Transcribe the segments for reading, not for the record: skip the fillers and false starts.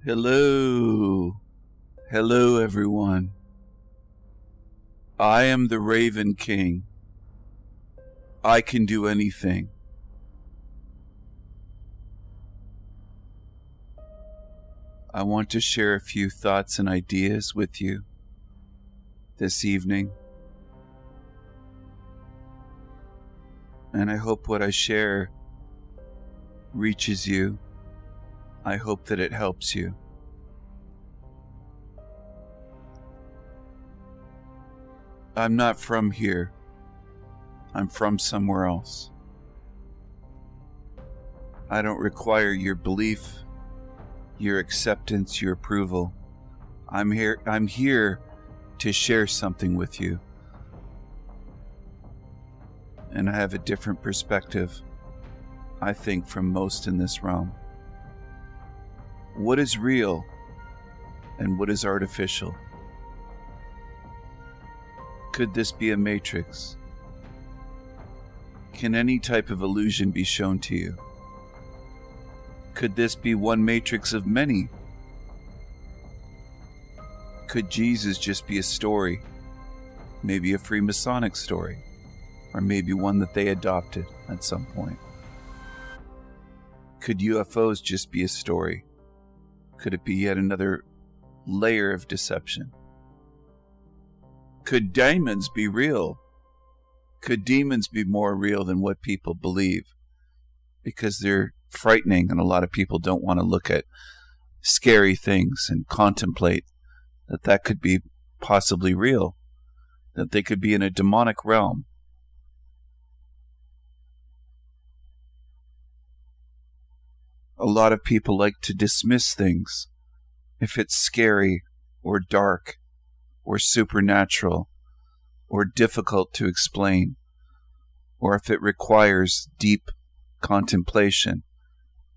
Hello. Hello, everyone. I am the Raven King. I can do anything. I want to share a few thoughts and ideas with you this evening. And I hope what I share reaches you. I hope that it helps you. I'm not from here. I'm from somewhere else. I don't require your belief, your acceptance, your approval. I'm here to share something with you. And I have a different perspective, I think, from most in this realm. What is real and what is artificial? Could this be a matrix? Can any type of illusion be shown to you? Could this be one matrix of many? Could Jesus just be a story? Maybe a Freemasonic story, or maybe one that they adopted at some point. Could UFOs just be a story? Could it be yet another layer of deception? Could demons be real? Could demons be more real than what people believe? Because they're frightening, and a lot of people don't want to look at scary things and contemplate that could be possibly real, that they could be in a demonic realm. A lot of people like to dismiss things if it's scary or dark or supernatural or difficult to explain, or if it requires deep contemplation,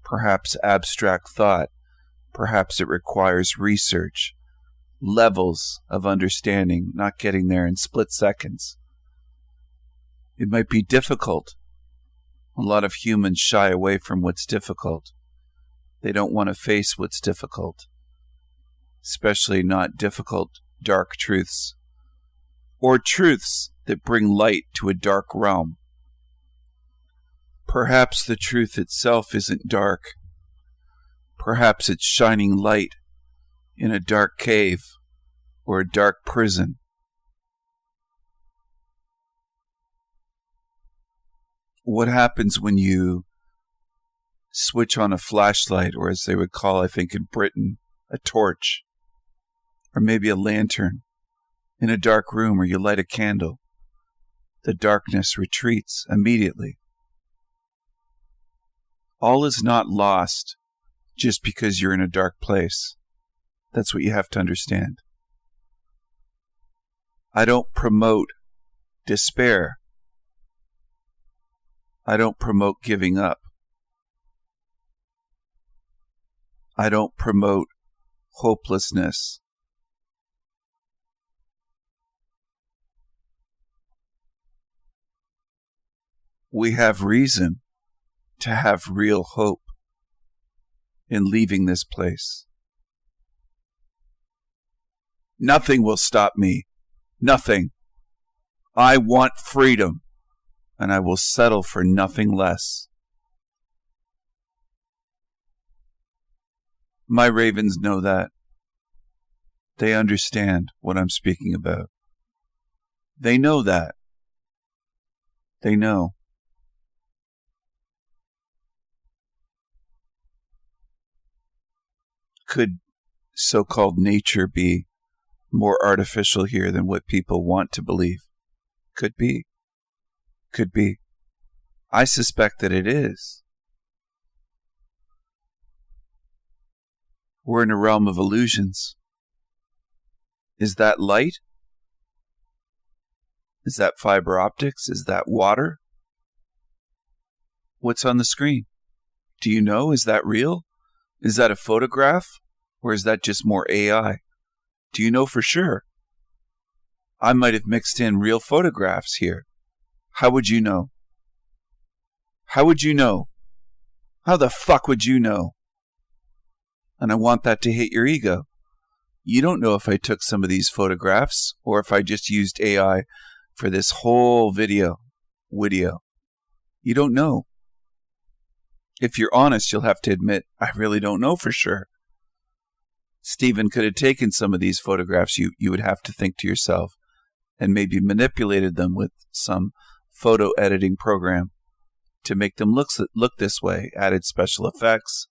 perhaps abstract thought, perhaps it requires research, levels of understanding, not getting there in split seconds. It might be difficult. A lot of humans shy away from what's difficult. They don't want to face what's difficult, especially not difficult, dark truths, or truths that bring light to a dark realm. Perhaps the truth itself isn't dark. Perhaps it's shining light in a dark cave or a dark prison. What happens when you switch on a flashlight, or as they would call, I think in Britain, a torch, or maybe a lantern, in a dark room, or you light a candle? The darkness retreats immediately. All is not lost just because you're in a dark place. That's what you have to understand. I don't promote despair. I don't promote giving up. I don't promote hopelessness. We have reason to have real hope in leaving this place. Nothing will stop me. Nothing. I want freedom, and I will settle for nothing less. My ravens know that. They understand what I'm speaking about. They know that. They know. Could so-called nature be more artificial here than what people want to believe? Could be. Could be. I suspect that it is. We're in a realm of illusions. Is that light? Is that fiber optics? Is that water? What's on the screen? Do you know? Is that real? Is that a photograph? Or is that just more AI? Do you know for sure? I might have mixed in real photographs here. How would you know? How would you know? How the fuck would you know? And I want that to hit your ego. You don't know if I took some of these photographs or if I just used AI for this whole video. You don't know. If you're honest, you'll have to admit, I really don't know for sure. Stephen could have taken some of these photographs, you would have to think to yourself, and maybe manipulated them with some photo editing program to make them look this way, added special effects,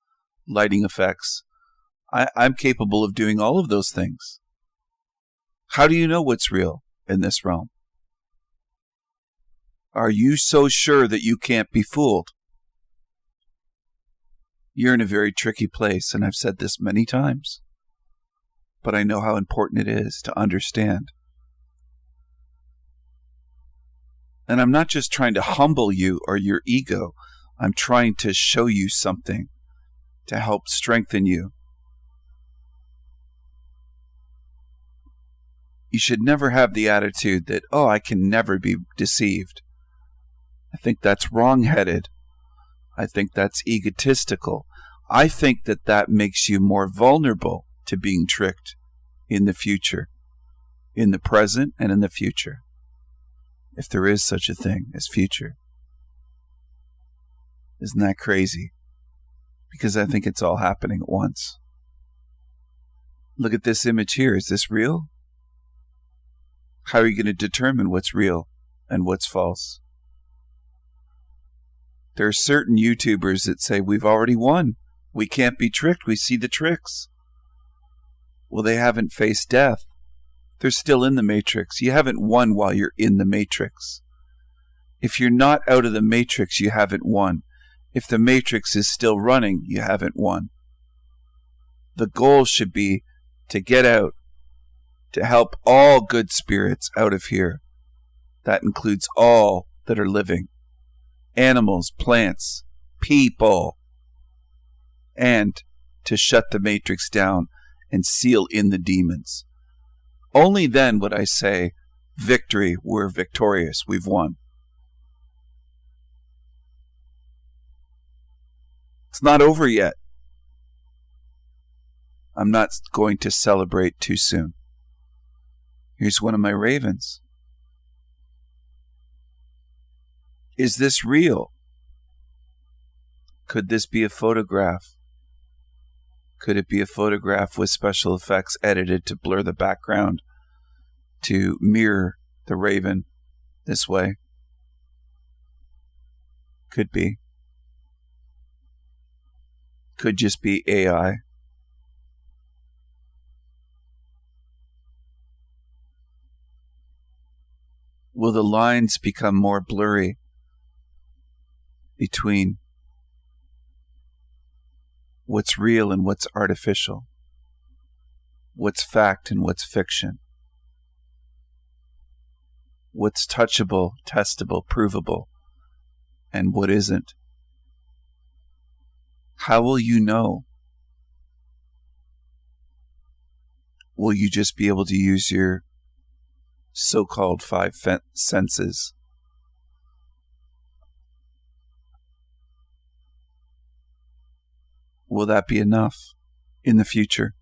lighting effects. I'm capable of doing all of those things. How do you know what's real in this realm? Are you so sure that you can't be fooled? You're in a very tricky place, and I've said this many times, but I know how important it is to understand. And I'm not just trying to humble you or your ego. I'm trying to show you something to help strengthen you. You should never have the attitude that, oh, I can never be deceived. I think that's wrong-headed. I think that's egotistical. I think that makes you more vulnerable to being tricked in the future, in the present and in the future, if there is such a thing as future. Isn't that crazy? Because I think it's all happening at once. Look at this image here. Is this real? How are you going to determine what's real and what's false? There are certain YouTubers that say, we've already won. We can't be tricked. We see the tricks. Well, they haven't faced death. They're still in the matrix. You haven't won while you're in the matrix. If you're not out of the matrix, you haven't won. If the matrix is still running, you haven't won. The goal should be to get out, to help all good spirits out of here. That includes all that are living. Animals, plants, people. And to shut the matrix down and seal in the demons. Only then would I say, victory, we're victorious, we've won. It's not over yet. I'm not going to celebrate too soon. Here's one of my ravens. Is this real? Could this be a photograph? Could it be a photograph with special effects edited to blur the background to mirror the raven this way? Could be. Could just be AI. Will the lines become more blurry between what's real and what's artificial? What's fact and what's fiction? What's touchable, testable, provable, and what isn't? How will you know? Will you just be able to use your so-called five senses? Will that be enough in the future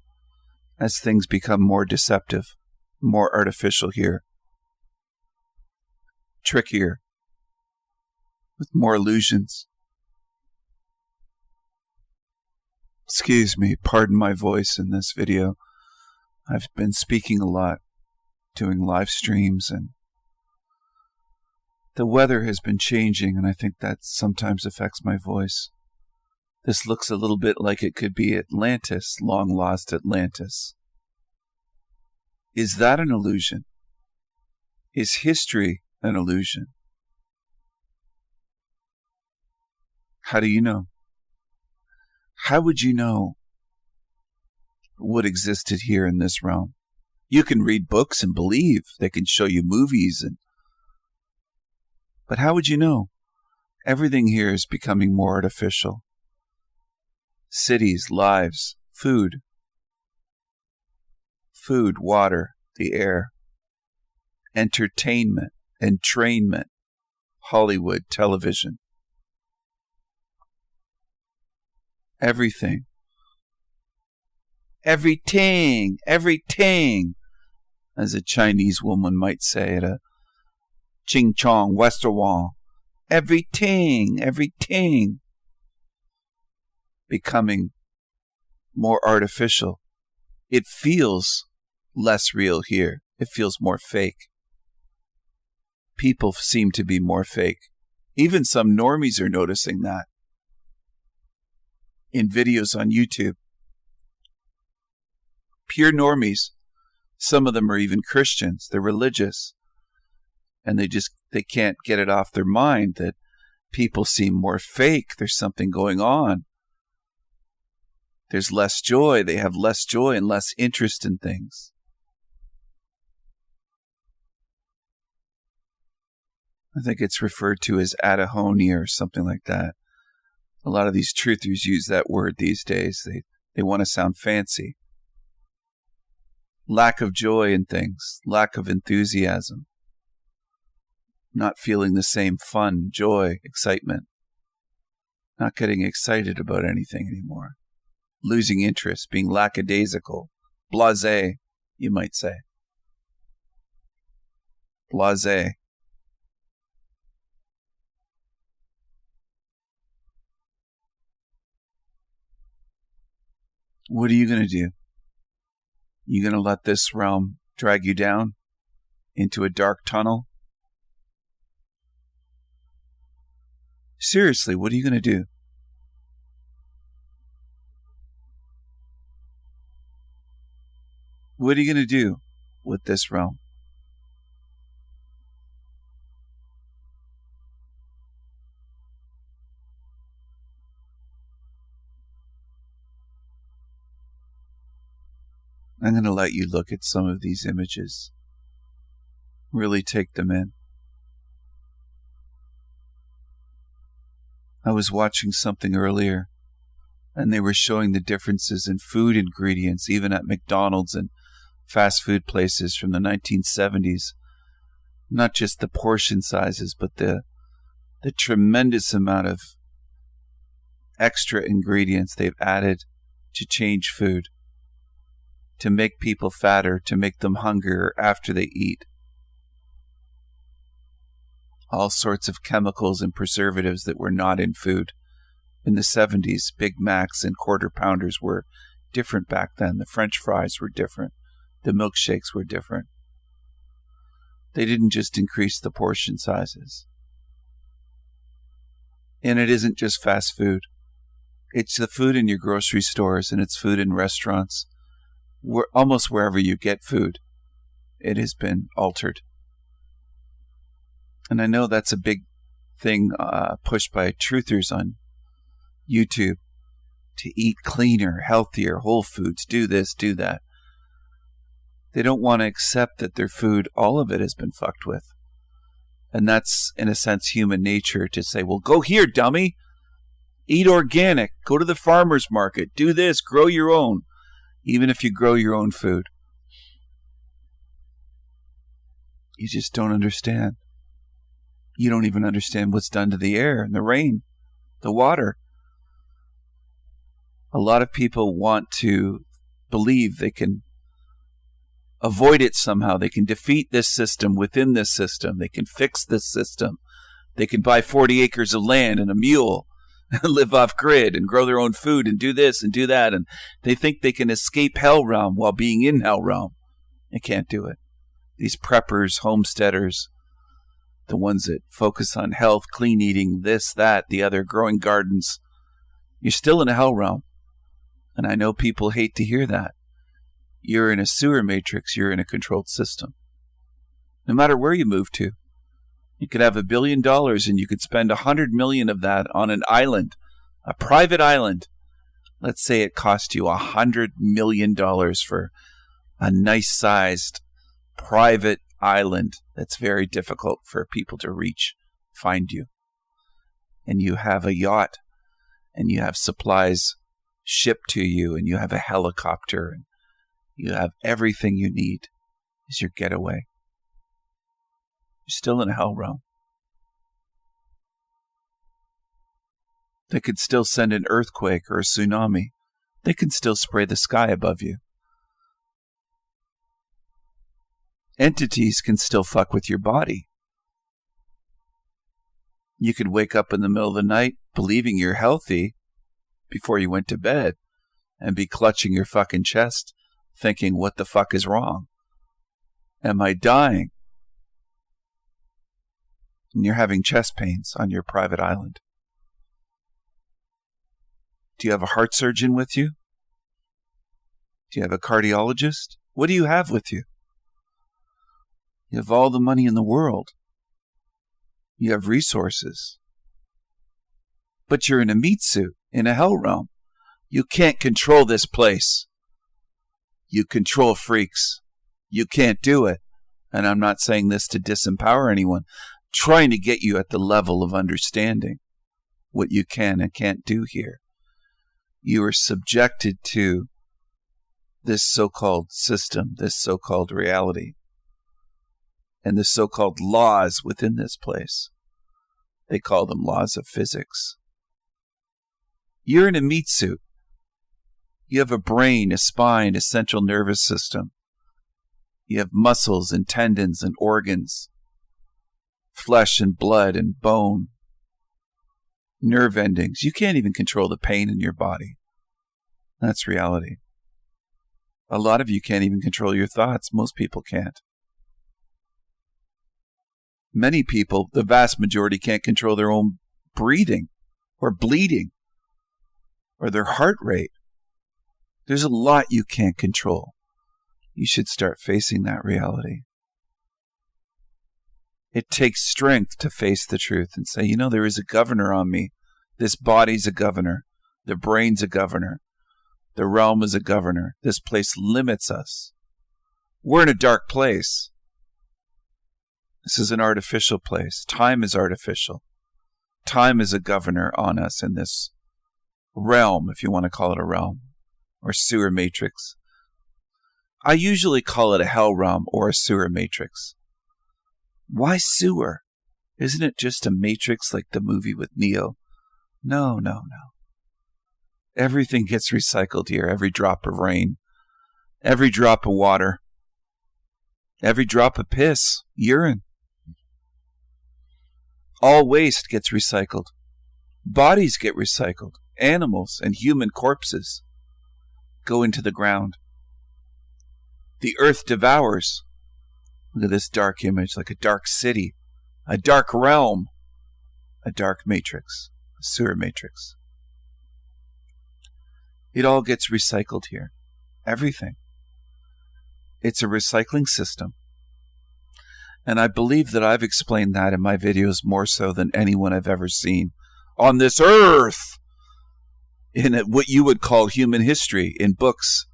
as things become more deceptive, more artificial here, trickier, with more illusions? Excuse me, pardon my voice in this video. I've been speaking a lot, doing live streams, and the weather has been changing, and I think that sometimes affects my voice. This looks a little bit like it could be Atlantis, long lost Atlantis. Is that an illusion? Is history an illusion? How do you know? How would you know what existed here in this realm? You can read books and believe. They can show you movies, but how would you know? Everything here is becoming more artificial. Cities, lives, food, water, the air, entertainment, entrainment, Hollywood, television. Everything Everything, everything, as a Chinese woman might say at a Ching Chong Restaurant. Everything, everything. Becoming more artificial. It feels less real here. It feels more fake. People seem to be more fake. Even some normies are noticing that. In videos on YouTube. Pure normies. Some of them are even Christians. They're religious. And they can't get it off their mind that people seem more fake. There's something going on. There's less joy. They have less joy and less interest in things. I think it's referred to as atahonia or something like that. A lot of these truthers use that word these days. They want to sound fancy. Lack of joy in things. Lack of enthusiasm. Not feeling the same fun, joy, excitement. Not getting excited about anything anymore. Losing interest, being lackadaisical. Blasé, you might say. Blasé. What are you going to do? You going to let this realm drag you down into a dark tunnel? Seriously, what are you going to do? What are you going to do with this realm? I'm going to let you look at some of these images. Really take them in. I was watching something earlier, and they were showing the differences in food ingredients, even at McDonald's and fast food places from the 1970s. Not just the portion sizes, but the tremendous amount of extra ingredients they've added to change food, to make people fatter, to make them hungrier after they eat. All sorts of chemicals and preservatives that were not in food. In the 70s, Big Macs and Quarter Pounders were different back then. The French fries were different. The milkshakes were different. They didn't just increase the portion sizes. And it isn't just fast food. It's the food in your grocery stores, and it's food in restaurants. Almost wherever you get food, it has been altered. And I know that's a big thing pushed by truthers on YouTube, to eat cleaner, healthier, whole foods, do this, do that. They don't want to accept that their food, all of it has been fucked with. And that's, in a sense, human nature to say, well, go here, dummy. Eat organic. Go to the farmer's market. Do this. Grow your own. Even if you grow your own food. You just don't understand. You don't even understand what's done to the air and the rain, the water. A lot of people want to believe they can avoid it somehow. They can defeat this system within this system. They can fix this system. They can buy 40 acres of land and a mule and live off grid and grow their own food and do this and do that. And they think they can escape hell realm while being in hell realm. They can't do it. These preppers, homesteaders, the ones that focus on health, clean eating, this, that, the other, growing gardens, you're still in a hell realm. And I know people hate to hear that. You're in a sewer matrix. You're in a controlled system. No matter where you move to. You could have $1 billion and you could spend 100 million of that on an island, a private island. Let's say it cost you $100 million for a nice-sized private island that's very difficult for people to reach, find you. And you have a yacht, and you have supplies shipped to you, and you have a helicopter, and you have everything you need is your getaway. You're still in a hell realm. They could still send an earthquake or a tsunami. They can still spray the sky above you. Entities can still fuck with your body. You could wake up in the middle of the night believing you're healthy before you went to bed and be clutching your fucking chest thinking, what the fuck is wrong? Am I dying? And you're having chest pains on your private island. Do you have a heart surgeon with you? Do you have a cardiologist? What do you have with you? You have all the money in the world. You have resources. But you're in a meat suit, in a hell realm. You can't control this place. You control freaks. You can't do it. And I'm not saying this to disempower anyone. Trying to get you at the level of understanding what you can and can't do here. You are subjected to this so-called system, this so-called reality, and the so-called laws within this place. They call them laws of physics. You're in a meat suit. You have a brain, a spine, a central nervous system. You have muscles and tendons and organs, flesh and blood and bone, nerve endings. You can't even control the pain in your body. That's reality. A lot of you can't even control your thoughts. Most people can't. Many people, the vast majority, can't control their own breathing or bleeding or their heart rate. There's a lot you can't control. You should start facing that reality. It takes strength to face the truth and say, there is a governor on me. This body's a governor. The brain's a governor. The realm is a governor. This place limits us. We're in a dark place. This is an artificial place. Time is artificial. Time is a governor on us in this realm, if you want to call it a realm, or sewer matrix. I usually call it a hell realm or a sewer matrix. Why sewer? Isn't it just a matrix like the movie with Neo? No. Everything gets recycled here. Every drop of rain, every drop of water, every drop of piss, urine. All waste gets recycled. Bodies get recycled. Animals and human corpses go into the ground. The earth devours. Look at this dark image, like a dark city, a dark realm, a dark matrix, a sewer matrix. It all gets recycled here. Everything. It's a recycling system. And I believe that I've explained that in my videos more so than anyone I've ever seen on this earth, in what you would call human history, in books,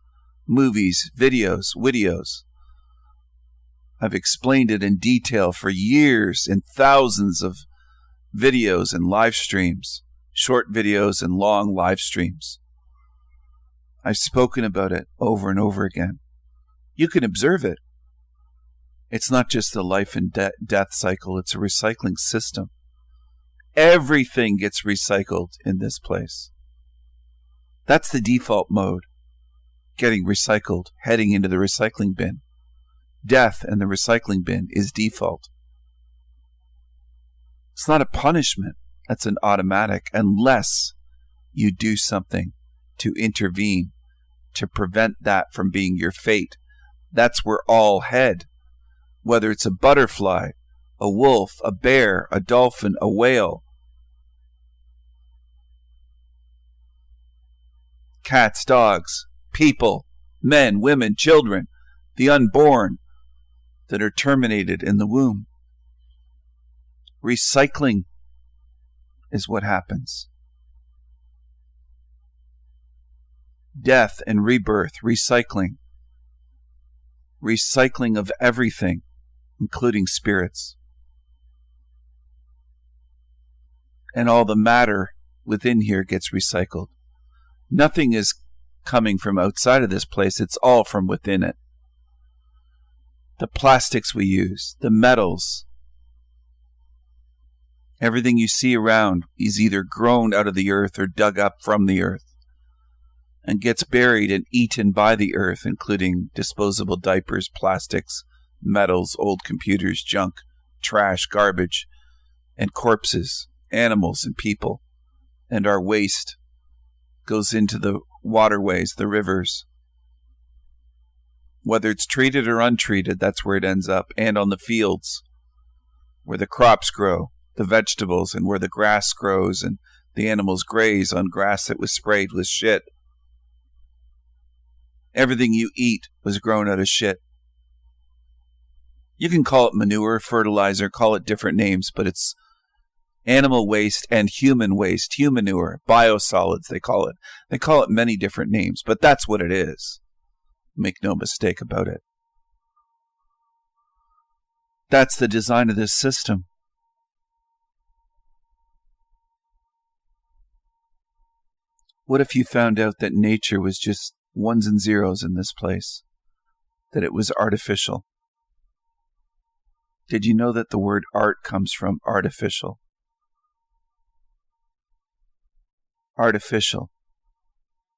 movies, videos. I've explained it in detail for years in thousands of videos and live streams, short videos and long live streams. I've spoken about it over and over again. You can observe it. It's not just the life and death cycle. It's a recycling system. Everything gets recycled in this place. That's the default mode. Getting recycled, heading into the recycling bin. Death and the recycling bin is default. It's not a punishment. That's an automatic, unless you do something to intervene, to prevent that from being your fate. That's where all head. Whether it's a butterfly, a wolf, a bear, a dolphin, a whale, cats, dogs, people, men, women, children, the unborn that are terminated in the womb. Recycling is what happens. Death and rebirth, recycling. Recycling of everything, including spirits. And all the matter within here gets recycled. Nothing is coming from outside of this place. It's all from within it. The plastics we use, the metals, everything you see around is either grown out of the earth or dug up from the earth. and gets buried and eaten by the earth, including disposable diapers, plastics, metals, old computers, junk, trash, garbage, and corpses, animals and people. And our waste goes into the waterways, the rivers. Whether it's treated or untreated, that's where it ends up. And on the fields, where the crops grow, the vegetables, and where the grass grows, and the animals graze on grass that was sprayed with shit. Everything you eat was grown out of shit. You can call it manure, fertilizer, call it different names, but it's animal waste and human waste, humanure, biosolids, they call it. They call it many different names, but that's what it is. Make no mistake about it. That's the design of this system. What if you found out that nature was just ones and zeros in this place? That it was artificial? Did you know that the word art comes from artificial? Artificial.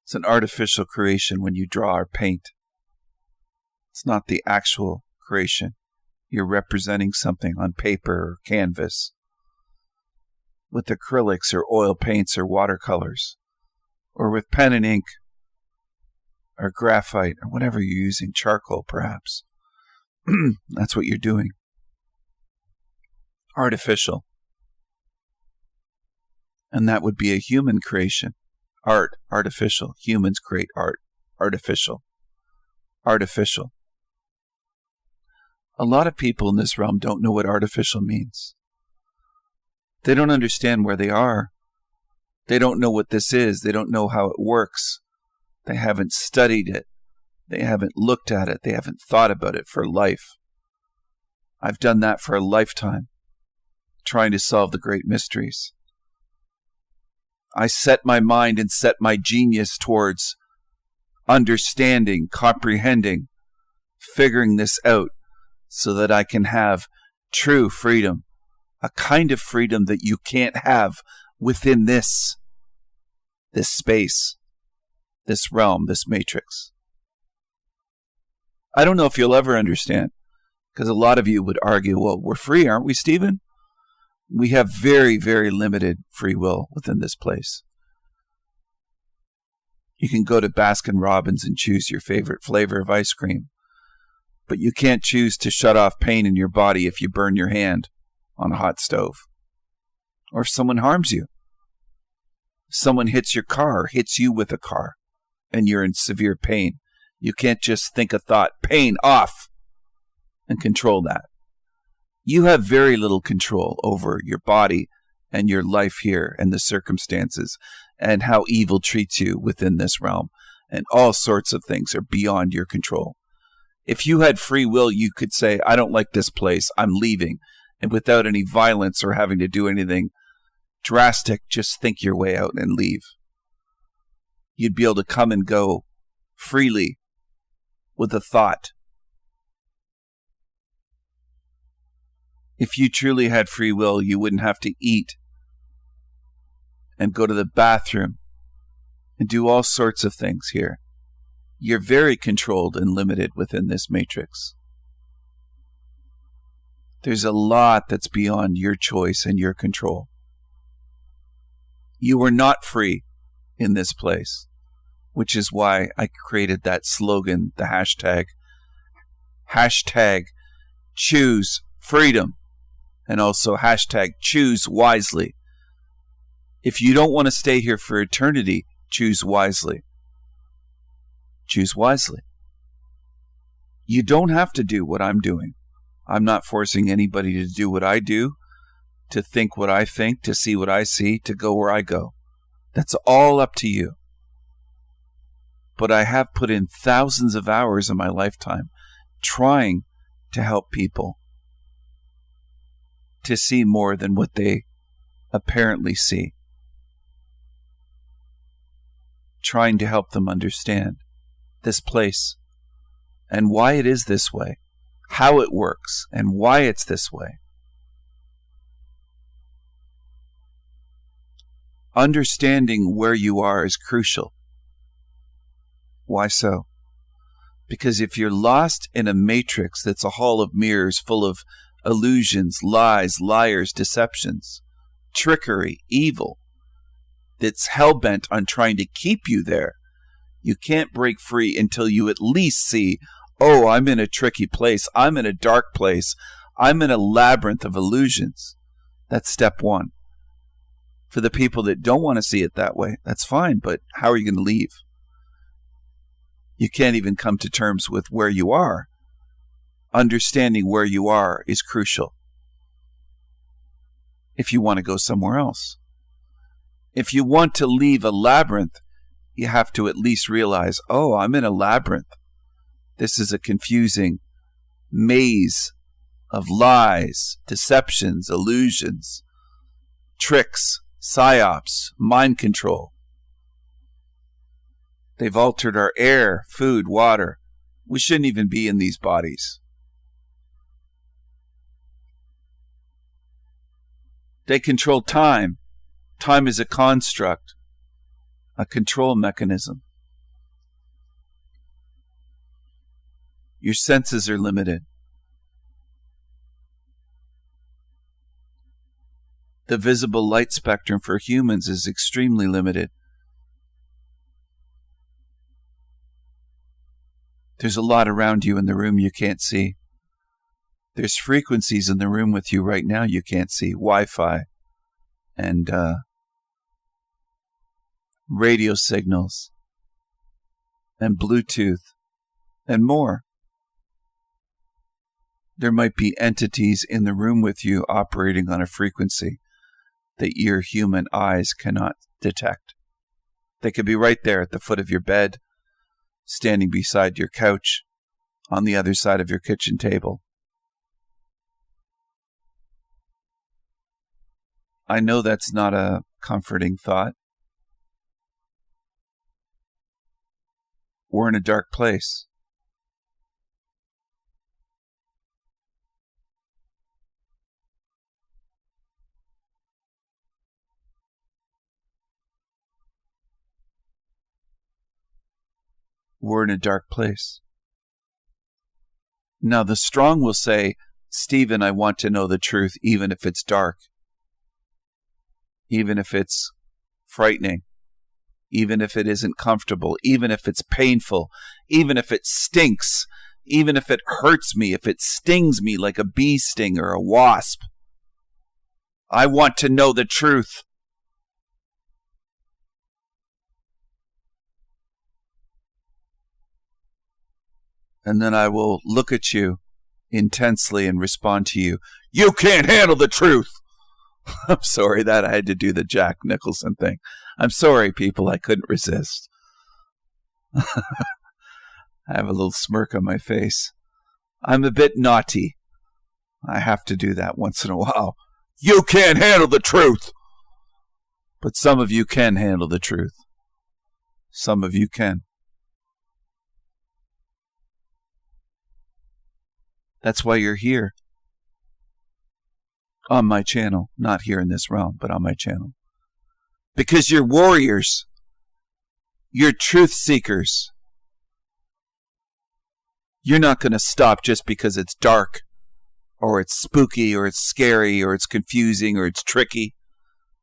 It's an artificial creation when you draw or paint. It's not the actual creation. You're representing something on paper or canvas with acrylics or oil paints or watercolors, or with pen and ink or graphite or whatever you're using, charcoal perhaps. That's what you're doing. Artificial. And that would be a human creation. Art, artificial. Humans create art, artificial. Artificial. A lot of people in this realm don't know what artificial means. They don't understand where they are. They don't know what this is. They don't know how it works. They haven't studied it. They haven't looked at it. They haven't thought about it for life. I've done that for a lifetime, trying to solve the great mysteries. I set my mind and set my genius towards understanding, comprehending, figuring this out so that I can have true freedom, a kind of freedom that you can't have within this space, this realm, this matrix. I don't know if you'll ever understand, because a lot of you would argue, well, we're free, aren't we, Stephen? We have very, very limited free will within this place. You can go to Baskin-Robbins and choose your favorite flavor of ice cream, but you can't choose to shut off pain in your body if you burn your hand on a hot stove, or if someone harms you. Someone hits your car, hits you with a car, and you're in severe pain. You can't just think a thought, pain off, and control that. You have very little control over your body and your life here and the circumstances and how evil treats you within this realm. And all sorts of things are beyond your control. If you had free will, you could say, I don't like this place, I'm leaving. And without any violence or having to do anything drastic, just think your way out and leave. You'd be able to come and go freely with a thought. If you truly had free will, you wouldn't have to eat and go to the bathroom and do all sorts of things here. You're very controlled and limited within this matrix. There's a lot that's beyond your choice and your control. You were not free in this place, which is why I created that slogan, the hashtag choose freedom. And also hashtag choose wisely. If you don't want to stay here for eternity, choose wisely. Choose wisely. You don't have to do what I'm doing. I'm not forcing anybody to do what I do, to think what I think, to see what I see, to go where I go. That's all up to you. But I have put in thousands of hours in my lifetime trying to help people to see more than what they apparently see. Trying to help them understand this place and why it is this way, how it works, and why it's this way. Understanding where you are is crucial. Why so? Because if you're lost in a matrix that's a hall of mirrors full of illusions, lies, liars, deceptions, trickery, evil, that's hell-bent on trying to keep you there, you can't break free until you at least see, oh, I'm in a tricky place. I'm in a dark place. I'm in a labyrinth of illusions. That's step one. For the people that don't want to see it that way, that's fine, but how are you going to leave? You can't even come to terms with where you are. Understanding where you are is crucial if you want to go somewhere else. If you want to leave a labyrinth, you have to at least realize, oh, I'm in a labyrinth. This is a confusing maze of lies, deceptions, illusions, tricks, psyops, mind control. They've altered our air, food, water. We shouldn't even be in these bodies. They control time. Time is a construct, a control mechanism. Your senses are limited. The visible light spectrum for humans is extremely limited. There's a lot around you in the room you can't see. There's frequencies in the room with you right now you can't see. Wi-Fi and radio signals and Bluetooth and more. There might be entities in the room with you operating on a frequency that your human eyes cannot detect. They could be right there at the foot of your bed, standing beside your couch, on the other side of your kitchen table. I know that's not a comforting thought. We're in a dark place. We're in a dark place. Now, the strong will say, Stephen, I want to know the truth, even if it's dark, even if it's frightening, even if it isn't comfortable, even if it's painful, even if it stinks, even if it hurts me, if it stings me like a bee sting or a wasp. I want to know the truth. And then I will look at you intensely and respond to you. You can't handle the truth. I'm sorry that I had to do the Jack Nicholson thing. I'm sorry, people. I couldn't resist. I have a little smirk on my face. I'm a bit naughty. I have to do that once in a while. You can't handle the truth. But some of you can handle the truth. Some of you can. That's why you're here. On my channel. Not here in this realm, but on my channel. Because you're warriors. You're truth seekers. You're not going to stop just because it's dark, or it's spooky, or it's scary, or it's confusing, or it's tricky,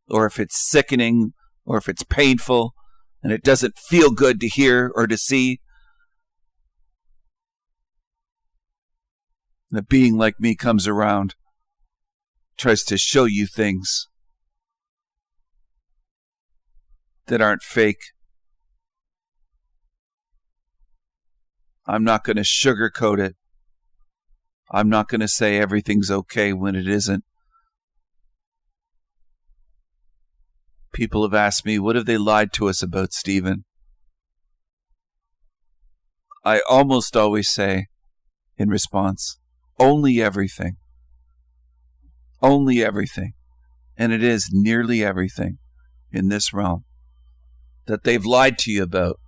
or if it's sickening, or if it's painful, and it doesn't feel good to hear or to see. And a being like me comes around, tries to show you things that aren't fake. I'm not going to sugarcoat it. I'm not going to say everything's okay when it isn't. People have asked me, what have they lied to us about, Stephen? I almost always say, in response, only everything. Only everything. And it is nearly everything in this realm that they've lied to you about.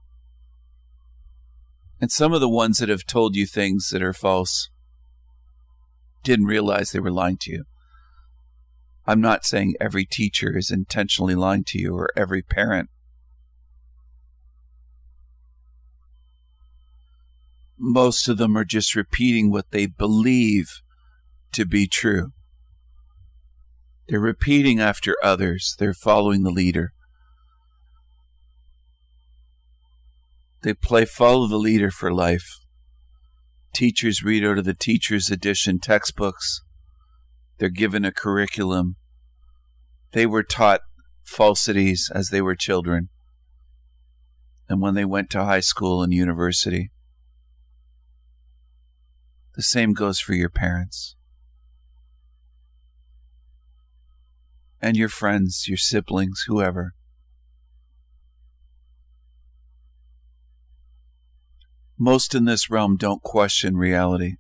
And some of the ones that have told you things that are false didn't realize they were lying to you. I'm not saying every teacher is intentionally lying to you or every parent. most of them are just repeating what they believe to be true. They're repeating after others. They're following the leader. They play follow the leader for life. Teachers read out of the teacher's edition textbooks. They're given a curriculum. They were taught falsities as they were children. And when they went to high school and university, the same goes for your parents. And your friends, your siblings, whoever. Most in this realm don't question reality.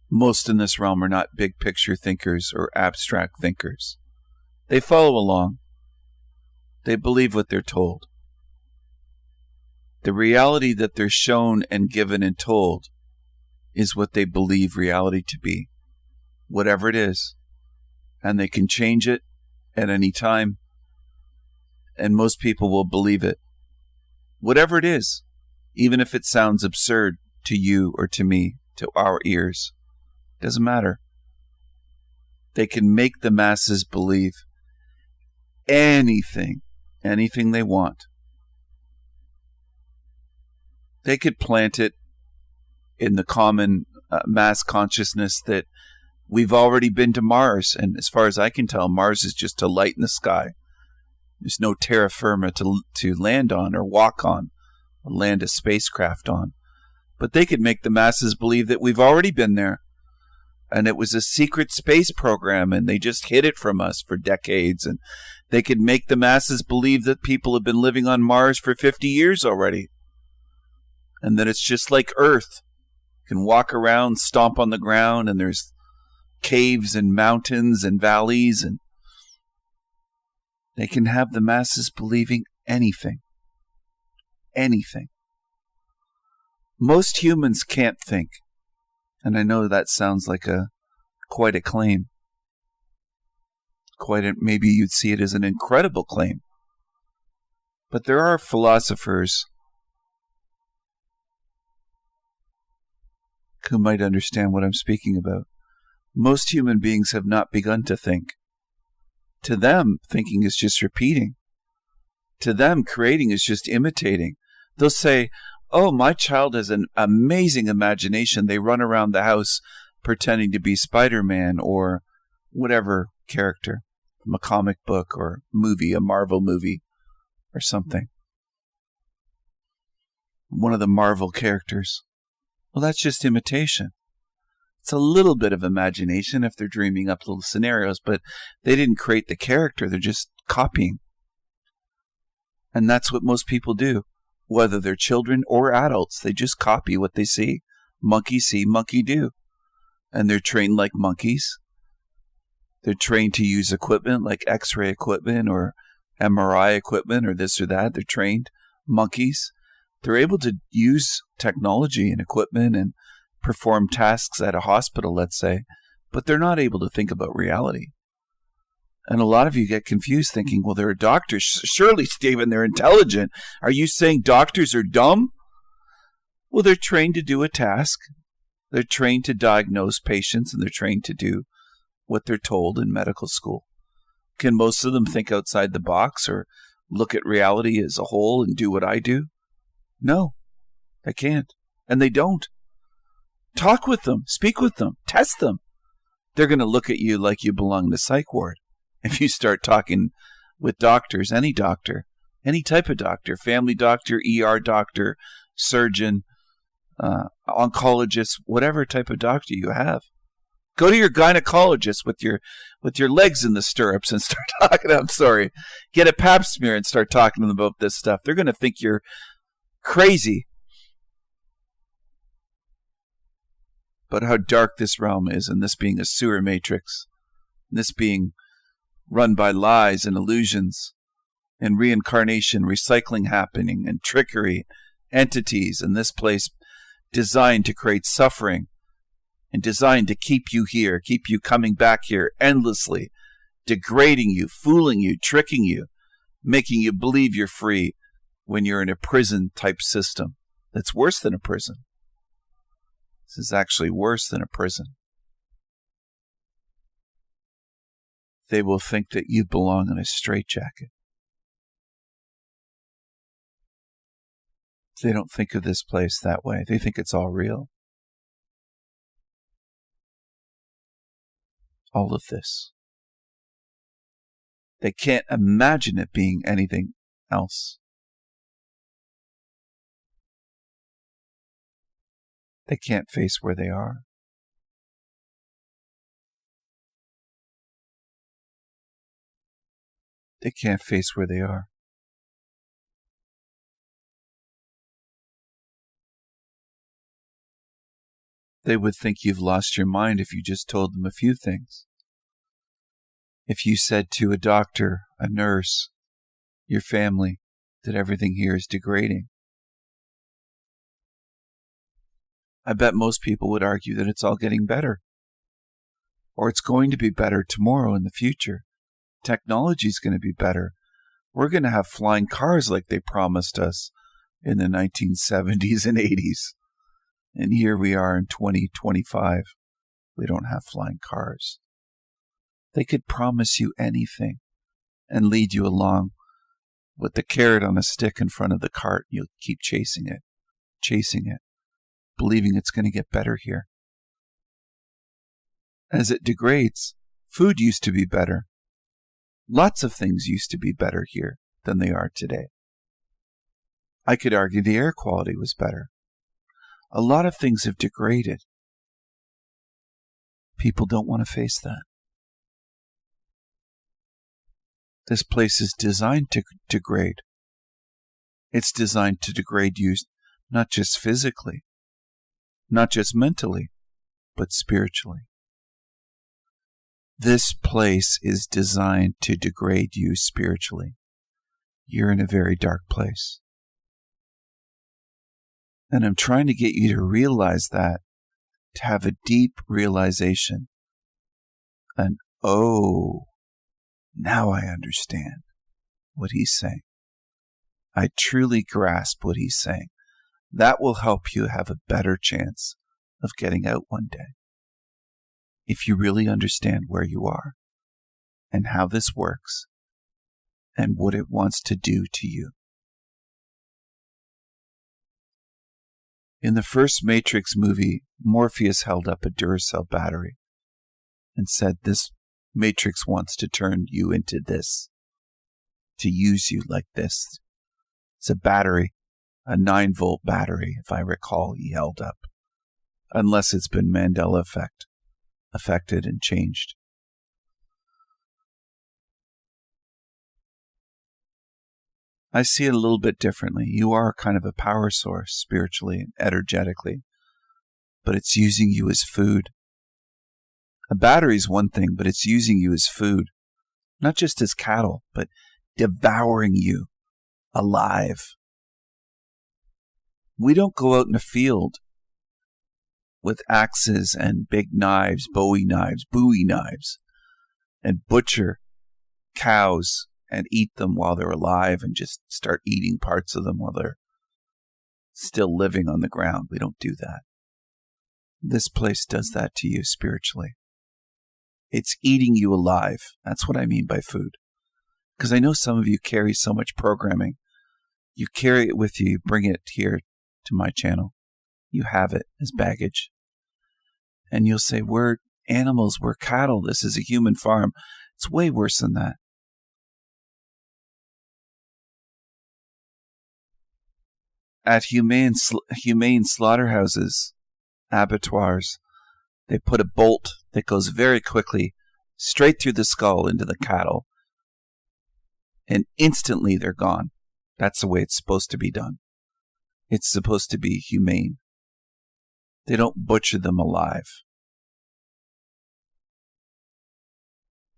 Most in this realm are not big picture thinkers or abstract thinkers. They follow along. They believe what they're told. The reality that they're shown and given and told is what they believe reality to be, whatever it is. And they can change it at any time, and most people will believe it. Whatever it is, even if it sounds absurd to you or to me, to our ears, doesn't matter. They can make the masses believe anything they want. They could plant it in the common mass consciousness that we've already been to Mars, and as far as I can tell, Mars is just a light in the sky. There's no terra firma to land on or walk on, or land a spacecraft on. But they could make the masses believe that we've already been there, and it was a secret space program, and they just hid it from us for decades. And they could make the masses believe that people have been living on Mars for 50 years already, and that it's just like Earth. You can walk around, stomp on the ground, and there's caves and mountains and valleys, and they can have the masses believing anything. Anything. Most humans can't think. And I know that sounds like quite a claim. Maybe you'd see it as an incredible claim. But there are philosophers who might understand what I'm speaking about. Most human beings have not begun to think. To them, thinking is just repeating. To them, creating is just imitating. They'll say, oh, my child has an amazing imagination. They run around the house pretending to be Spider-Man or whatever character from a comic book or movie, a Marvel movie or something. One of the Marvel characters. Well, that's just imitation. It's a little bit of imagination if they're dreaming up little scenarios, but they didn't create the character. They're just copying. And that's what most people do. Whether they're children or adults, they just copy what they see. Monkey see, monkey do. And they're trained like monkeys. They're trained to use equipment like X-ray equipment or MRI equipment or this or that. They're trained monkeys. They're able to use technology and equipment and perform tasks at a hospital, let's say, but they're not able to think about reality. And a lot of you get confused thinking, well, they're doctors. Surely, Stephen, they're intelligent. Are you saying doctors are dumb? Well, they're trained to do a task. They're trained to diagnose patients, and they're trained to do what they're told in medical school. Can most of them think outside the box or look at reality as a whole and do what I do? No, they can't. And they don't. Talk with them. Speak with them. Test them. They're going to look at you like you belong in the psych ward. If you start talking with doctors, any type of doctor, family doctor, ER doctor, surgeon, oncologist, whatever type of doctor you have, go to your gynecologist with your legs in the stirrups and start talking. Get a pap smear and start talking to them about this stuff. They're going to think you're crazy. But how dark this realm is, and this being a sewer matrix, and this being run by lies and illusions and reincarnation, recycling happening and trickery, entities, and this place designed to create suffering and designed to keep you here, keep you coming back here endlessly, degrading you, fooling you, tricking you, making you believe you're free when you're in a prison type system. That's worse than a prison. This is actually worse than a prison. They will think that you belong in a straitjacket. They don't think of this place that way. They think it's all real. All of this. They can't imagine it being anything else. They can't face where they are. They can't face where they are. They would think you've lost your mind if you just told them a few things. If you said to a doctor, a nurse, your family, that everything here is degrading, I bet most people would argue that it's all getting better. Or it's going to be better tomorrow in the future. Technology's going to be better. We're going to have flying cars like they promised us in the 1970s and 80s. And here we are in 2025. We don't have flying cars. They could promise you anything and lead you along with the carrot on a stick in front of the cart. You'll keep chasing it, believing it's going to get better here. As it degrades, food used to be better. Lots of things used to be better here than they are today. I could argue the air quality was better. A lot of things have degraded. People don't want to face that. This place is designed to degrade. It's designed to degrade you not just physically, not just mentally, but spiritually. This place is designed to degrade you spiritually. You're in a very dark place. And I'm trying to get you to realize that, to have a deep realization. And oh, now I understand what he's saying. I truly grasp what he's saying. That will help you have a better chance of getting out one day. If you really understand where you are and how this works and what it wants to do to you. In the first Matrix movie, Morpheus held up a Duracell battery and said, "This Matrix wants to turn you into this, to use you like this." It's a battery, a 9-volt battery, if I recall, he held up, unless it's been Mandela affected and changed. I see it a little bit differently. You are kind of a power source spiritually and energetically, but it's using you as food. A battery's one thing, but it's using you as food, not just as cattle, but devouring you alive. We don't go out in a field with axes and big knives, bowie knives, and butcher cows and eat them while they're alive and just start eating parts of them while they're still living on the ground. We don't do that. This place does that to you spiritually. It's eating you alive. That's what I mean by food. Because I know some of you carry so much programming. You carry it with you. You bring it here to my channel. You have it as baggage. And you'll say, we're animals, we're cattle. This is a human farm. It's way worse than that. At humane slaughterhouses, abattoirs, they put a bolt that goes very quickly straight through the skull into the cattle. And instantly they're gone. That's the way it's supposed to be done. It's supposed to be humane. They don't butcher them alive.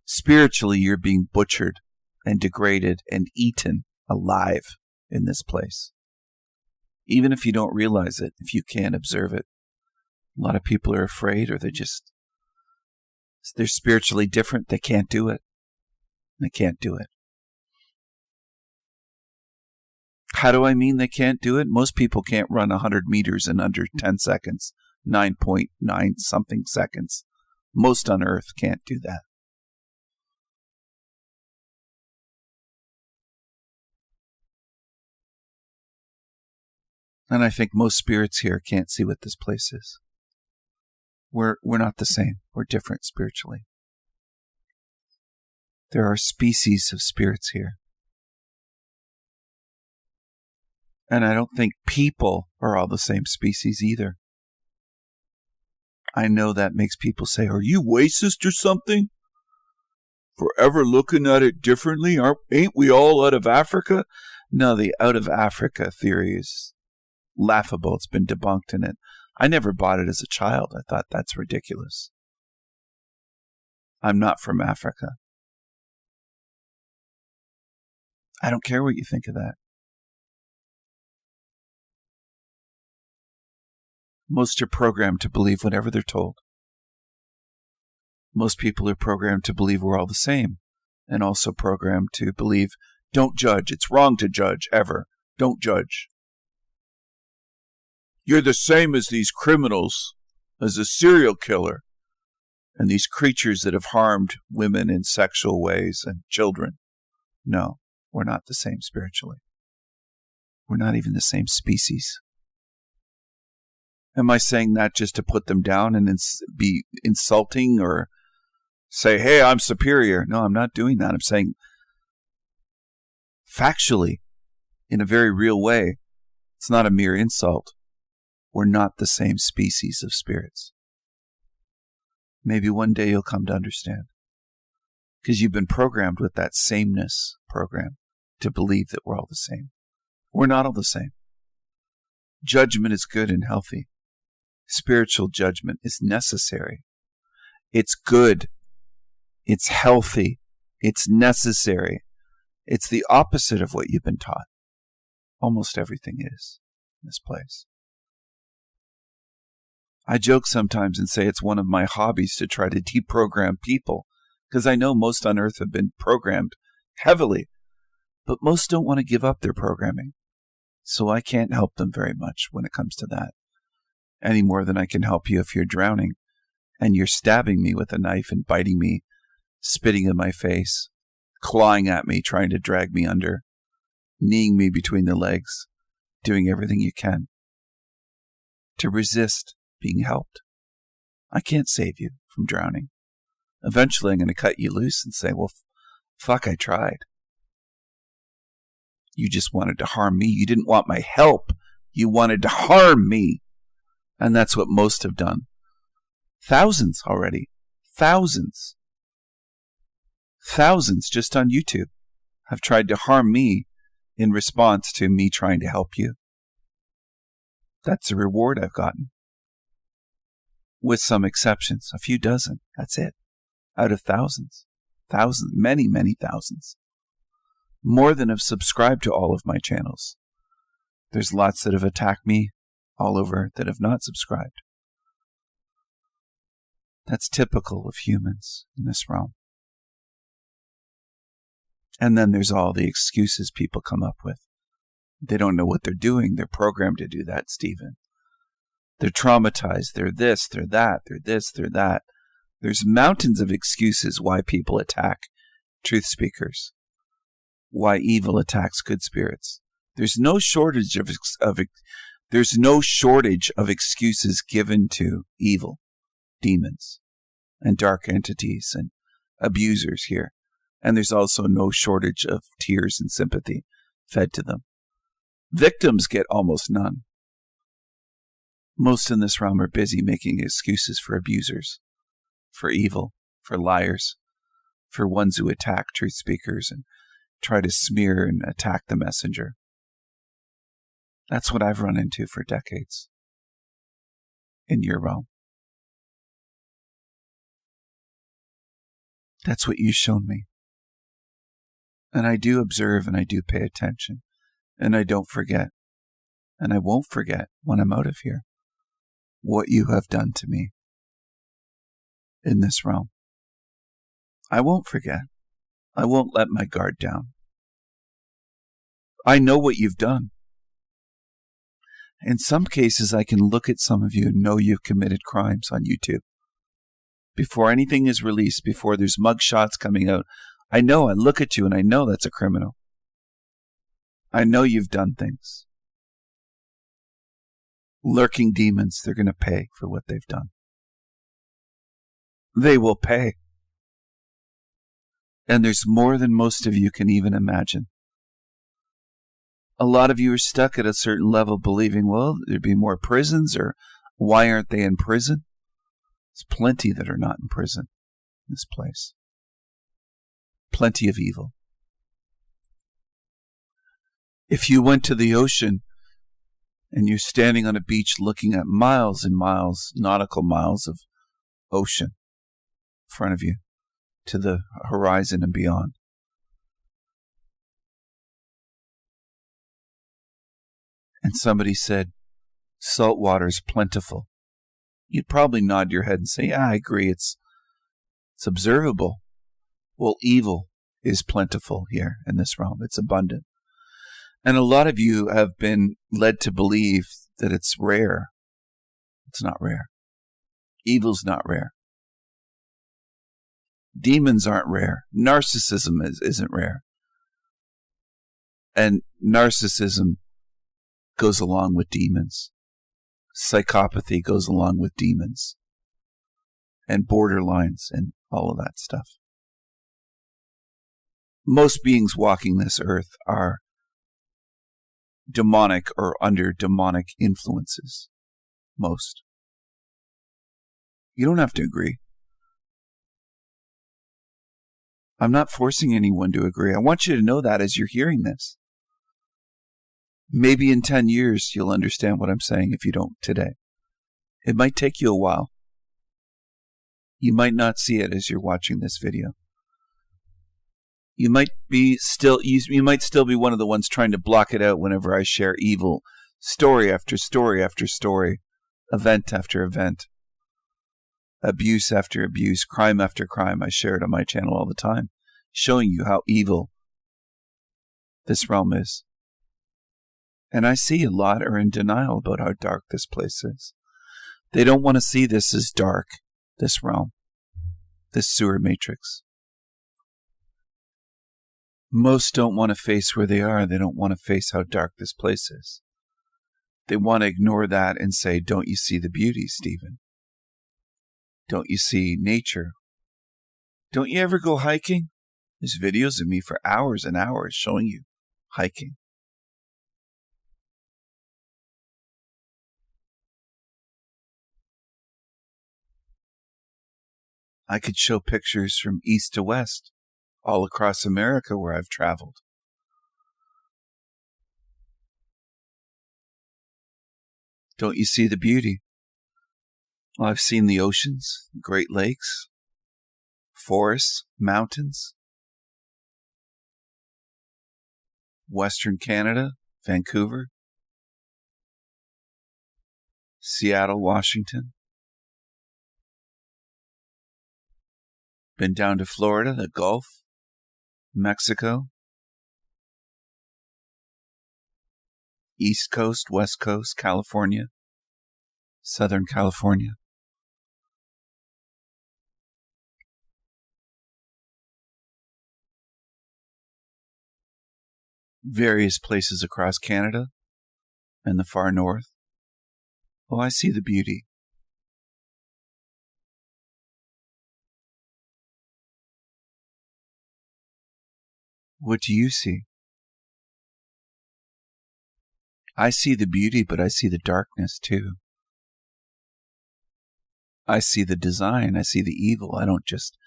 Spiritually, you're being butchered and degraded and eaten alive in this place. Even if you don't realize it, if you can't observe it. A lot of people are afraid, or they're spiritually different. They can't do it. They can't do it. How do I mean they can't do it? Most people can't run 100 meters in under 10 seconds, 9.9 something seconds. Most on Earth can't do that. And I think most spirits here can't see what this place is. We're not the same. We're different spiritually. There are species of spirits here. And I don't think people are all the same species either. I know that makes people say, are you racist or something? Forever looking at it differently? Ain't we all out of Africa? No, the out of Africa theory is laughable. It's been debunked in it. I never bought it as a child. I thought that's ridiculous. I'm not from Africa. I don't care what you think of that. Most are programmed to believe whatever they're told. Most people are programmed to believe we're all the same, and also programmed to believe, don't judge. It's wrong to judge, ever. Don't judge. You're the same as these criminals, as a serial killer, and these creatures that have harmed women in sexual ways and children. No, we're not the same spiritually. We're not even the same species. Am I saying that just to put them down and be insulting or say, hey, I'm superior? No, I'm not doing that. I'm saying factually, in a very real way, it's not a mere insult. We're not the same species of spirits. Maybe one day you'll come to understand. Because you've been programmed with that sameness program to believe that we're all the same. We're not all the same. Judgment is good and healthy. Spiritual judgment is necessary. It's good. It's healthy. It's necessary. It's the opposite of what you've been taught. Almost everything is in this place. I joke sometimes and say it's one of my hobbies to try to deprogram people, because I know most on Earth have been programmed heavily, but most don't want to give up their programming. So I can't help them very much when it comes to that, any more than I can help you if you're drowning and you're stabbing me with a knife and biting me, spitting in my face, clawing at me, trying to drag me under, kneeing me between the legs, doing everything you can to resist being helped. I can't save you from drowning. Eventually I'm going to cut you loose and say, well, fuck, I tried. You just wanted to harm me. You didn't want my help. You wanted to harm me. And that's what most have done. Thousands already. Thousands. Thousands just on YouTube have tried to harm me in response to me trying to help you. That's the reward I've gotten. With some exceptions, a few dozen, that's it. Out of thousands. Thousands, many, many thousands. More than have subscribed to all of my channels. There's lots that have attacked me all over that have not subscribed. That's typical of humans in this realm. And then there's all the excuses people come up with. They don't know what they're doing. They're programmed to do that, Stephen. They're traumatized. They're this, they're that, they're this, they're that. There's mountains of excuses why people attack truth speakers, why evil attacks good spirits. There's no shortage of excuses given to evil, demons, and dark entities and abusers here. And there's also no shortage of tears and sympathy fed to them. Victims get almost none. Most in this realm are busy making excuses for abusers, for evil, for liars, for ones who attack truth speakers and try to smear and attack the messenger. That's what I've run into for decades in your realm. That's what you've shown me. And I do observe and I do pay attention. And I don't forget. And I won't forget when I'm out of here what you have done to me in this realm. I won't forget. I won't let my guard down. I know what you've done. In some cases, I can look at some of you and know you've committed crimes on YouTube. Before anything is released, before there's mug shots coming out, I look at you and I know that's a criminal. I know you've done things. Lurking demons, they're going to pay for what they've done. They will pay. And there's more than most of you can even imagine. A lot of you are stuck at a certain level believing, well, there'd be more prisons, or why aren't they in prison? There's plenty that are not in prison in this place. Plenty of evil. If you went to the ocean and you're standing on a beach looking at miles and miles, nautical miles of ocean in front of you to the horizon and beyond, and somebody said, salt water is plentiful, you'd probably nod your head and say, yeah, I agree, it's observable. Well, evil is plentiful here in this realm. It's abundant. And a lot of you have been led to believe that it's rare. It's not rare. Evil's not rare. Demons aren't rare. Narcissism isn't rare. And narcissism goes along with demons. Psychopathy goes along with demons. And borderlines and all of that stuff. Most beings walking this earth are demonic or under demonic influences. Most. You don't have to agree. I'm not forcing anyone to agree. I want you to know that as you're hearing this. Maybe in 10 years you'll understand what I'm saying if you don't today. It might take you a while. You might not see it as you're watching this video. You might still be one of the ones trying to block it out whenever I share evil, story after story after story, event after event, abuse after abuse, crime after crime. I share it on my channel all the time, showing you how evil this realm is. And I see a lot are in denial about how dark this place is. They don't want to see this as dark, this realm, this sewer matrix. Most don't want to face where they are. They don't want to face how dark this place is. They want to ignore that and say, don't you see the beauty, Stephen? Don't you see nature? Don't you ever go hiking? There's videos of me for hours and hours showing you hiking. I could show pictures from east to west, all across America where I've traveled. Don't you see the beauty? Well, I've seen the oceans, Great Lakes, forests, mountains, Western Canada, Vancouver, Seattle, Washington. Been down to Florida, the Gulf, Mexico, East Coast, West Coast, California, Southern California. Various places across Canada and the far north. Oh, I see the beauty. What do you see? I see the beauty, but I see the darkness too. I see the design. I see the evil. I don't just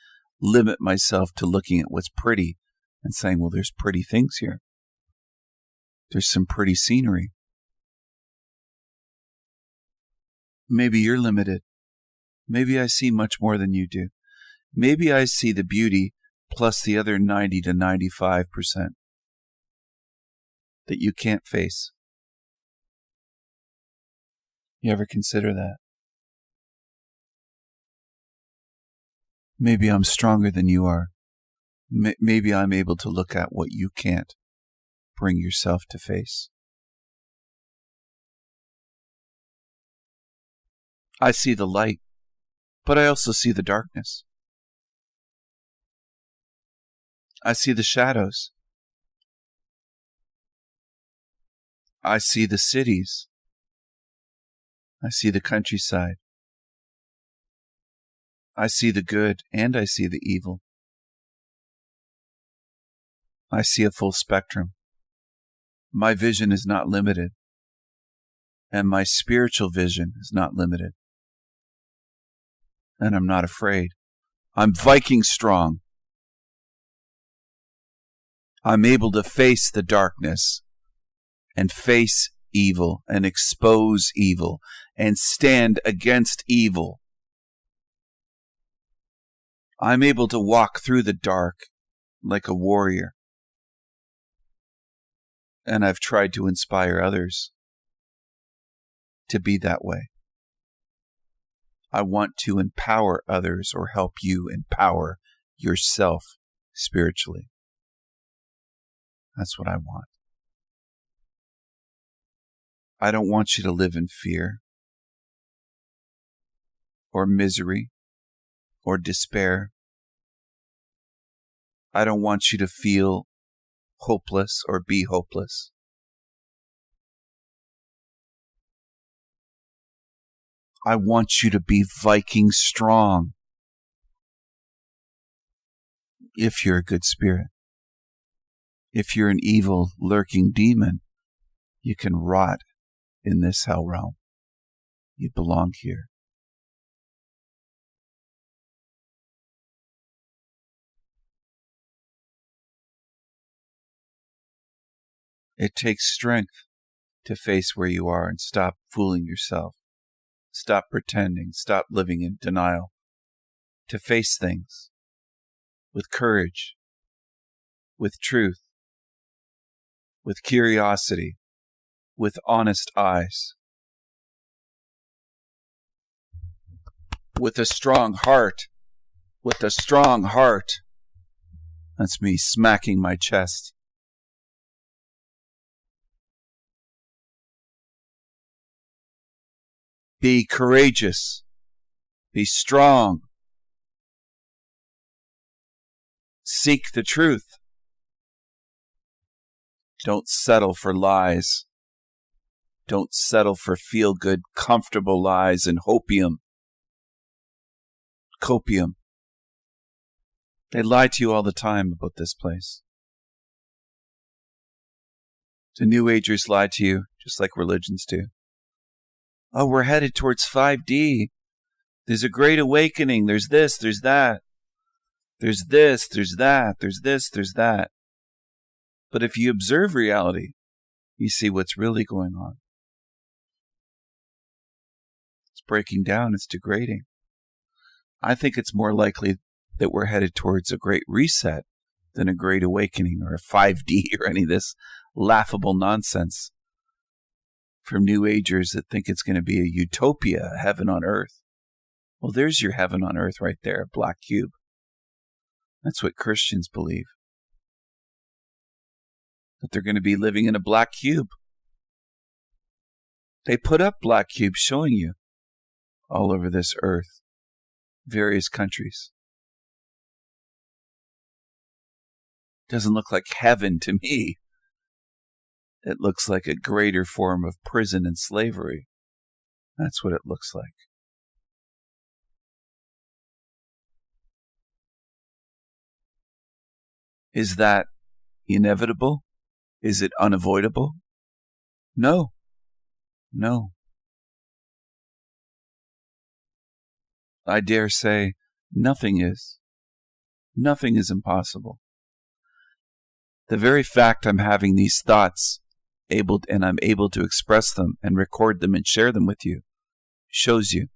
limit myself to looking at what's pretty and saying, well, there's pretty things here. There's some pretty scenery. Maybe you're limited. Maybe I see much more than you do. Maybe I see the beauty plus the other 90 to 95% that you can't face. You ever consider that? Maybe I'm stronger than you are. Maybe I'm able to look at what you can't bring yourself to face. I see the light, but I also see the darkness. I see the shadows. I see the cities. I see the countryside. I see the good and I see the evil. I see a full spectrum. My vision is not limited, and my spiritual vision is not limited. And I'm not afraid. I'm Viking strong. I'm able to face the darkness and face evil and expose evil and stand against evil. I'm able to walk through the dark like a warrior. And I've tried to inspire others to be that way. I want to empower others or help you empower yourself spiritually. That's what I want. I don't want you to live in fear or misery or despair. I don't want you to feel hopeless or be hopeless. I want you to be Viking strong if you're a good spirit. If you're an evil, lurking demon, you can rot in this hell realm. You belong here. It takes strength to face where you are and stop fooling yourself. Stop pretending. Stop living in denial. To face things with courage, with truth, with curiosity, with honest eyes, with a strong heart, with a strong heart. That's me smacking my chest. Be courageous. Be strong. Seek the truth. Don't settle for lies. Don't settle for feel-good, comfortable lies and hopium. Copium. They lie to you all the time about this place. The New Agers lie to you, just like religions do. Oh, we're headed towards 5D. There's a great awakening. There's this, there's that. There's this, there's that. There's this, there's that. But if you observe reality, you see what's really going on. It's breaking down. It's degrading. I think it's more likely that we're headed towards a great reset than a great awakening or a 5D or any of this laughable nonsense from New Agers that think it's going to be a utopia, a heaven on earth. Well, there's your heaven on earth right there, a black cube. That's what Christians believe. That they're going to be living in a black cube. They put up black cubes showing you all over this earth, various countries. Doesn't look like heaven to me. It looks like a greater form of prison and slavery. That's what it looks like. Is that inevitable? Is it unavoidable? No. No. I dare say nothing is. Nothing is impossible. The very fact I'm having these thoughts and I'm able to express them and record them and share them with you shows you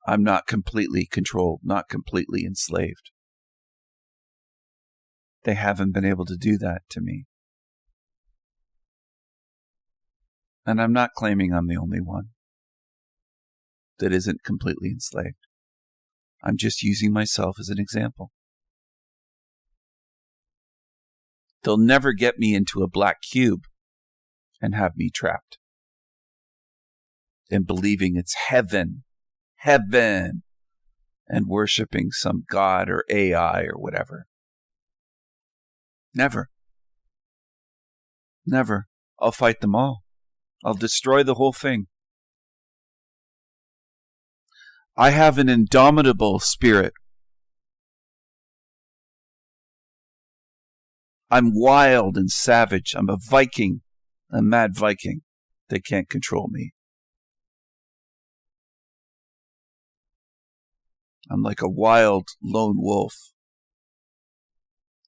I'm not completely controlled, not completely enslaved. They haven't been able to do that to me. And I'm not claiming I'm the only one that isn't completely enslaved. I'm just using myself as an example. They'll never get me into a black cube and have me trapped. and believing it's heaven, and worshiping some god or AI or whatever. Never. I'll fight them all. I'll destroy the whole thing. I have an indomitable spirit. I'm wild and savage. I'm a Viking, a mad Viking. They can't control me. I'm like a wild lone wolf.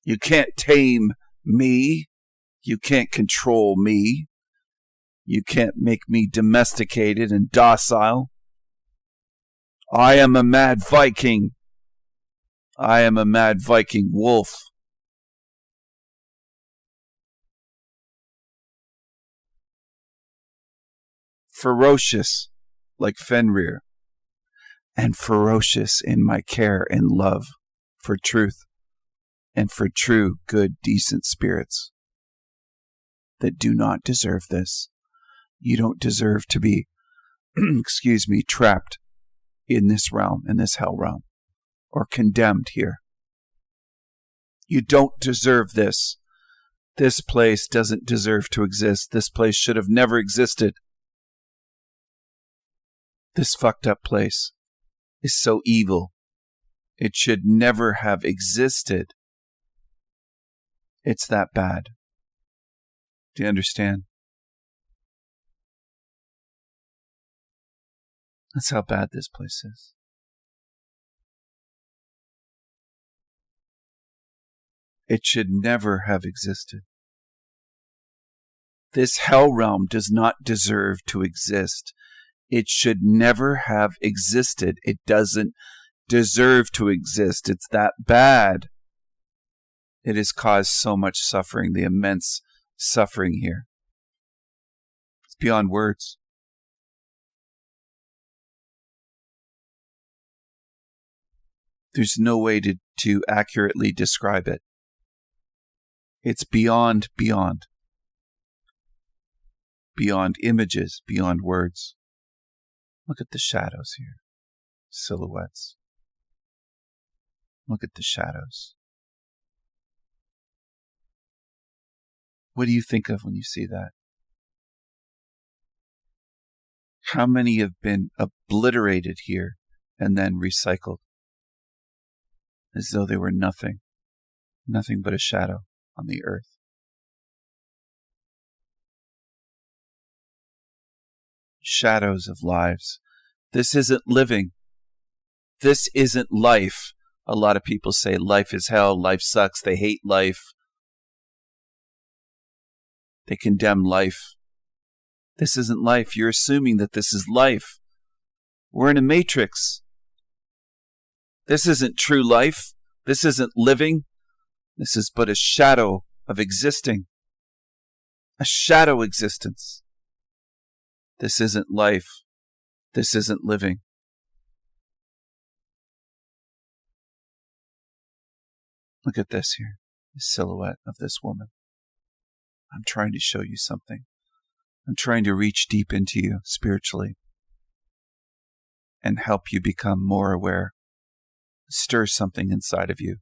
You can't tame me. You can't control me. You can't make me domesticated and docile. I am a mad Viking. I am a mad Viking wolf. Ferocious like Fenrir, and ferocious in my care and love for truth and for true, good, decent spirits that do not deserve this. You don't deserve to be, trapped in this realm, in this hell realm, or condemned here. You don't deserve this. This place doesn't deserve to exist. This place should have never existed. This fucked up place is so evil. It should never have existed. It's that bad. Do you understand? That's how bad this place is. It should never have existed. This hell realm does not deserve to exist. It should never have existed. It doesn't deserve to exist. It's that bad. It has caused so much suffering, the immense suffering here. It's beyond words. There's no way to accurately describe it. It's beyond images, beyond words. Look at the shadows here. Silhouettes. Look at the shadows. What do you think of when you see that? How many have been obliterated here and then recycled? As though they were nothing but a shadow on the earth. Shadows of lives. This isn't living. This isn't life. A lot of people say life is hell, life sucks, they hate life. They condemn life. This isn't life. You're assuming that this is life. We're in a matrix. This isn't true life. This isn't living. This is but a shadow of existing. A shadow existence. This isn't life. This isn't living. Look at this here, the silhouette of this woman. I'm trying to show you something. I'm trying to reach deep into you spiritually and help you become more aware. Stir something inside of you.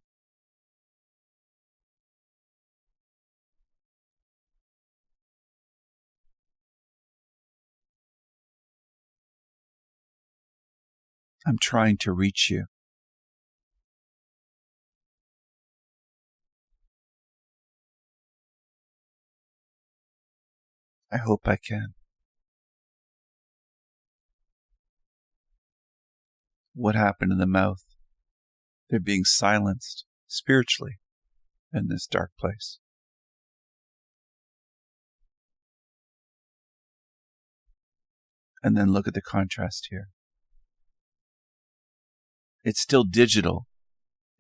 I'm trying to reach you. I hope I can. What happened in the mouth? They're being silenced spiritually in this dark place. And then look at the contrast here. It's still digital.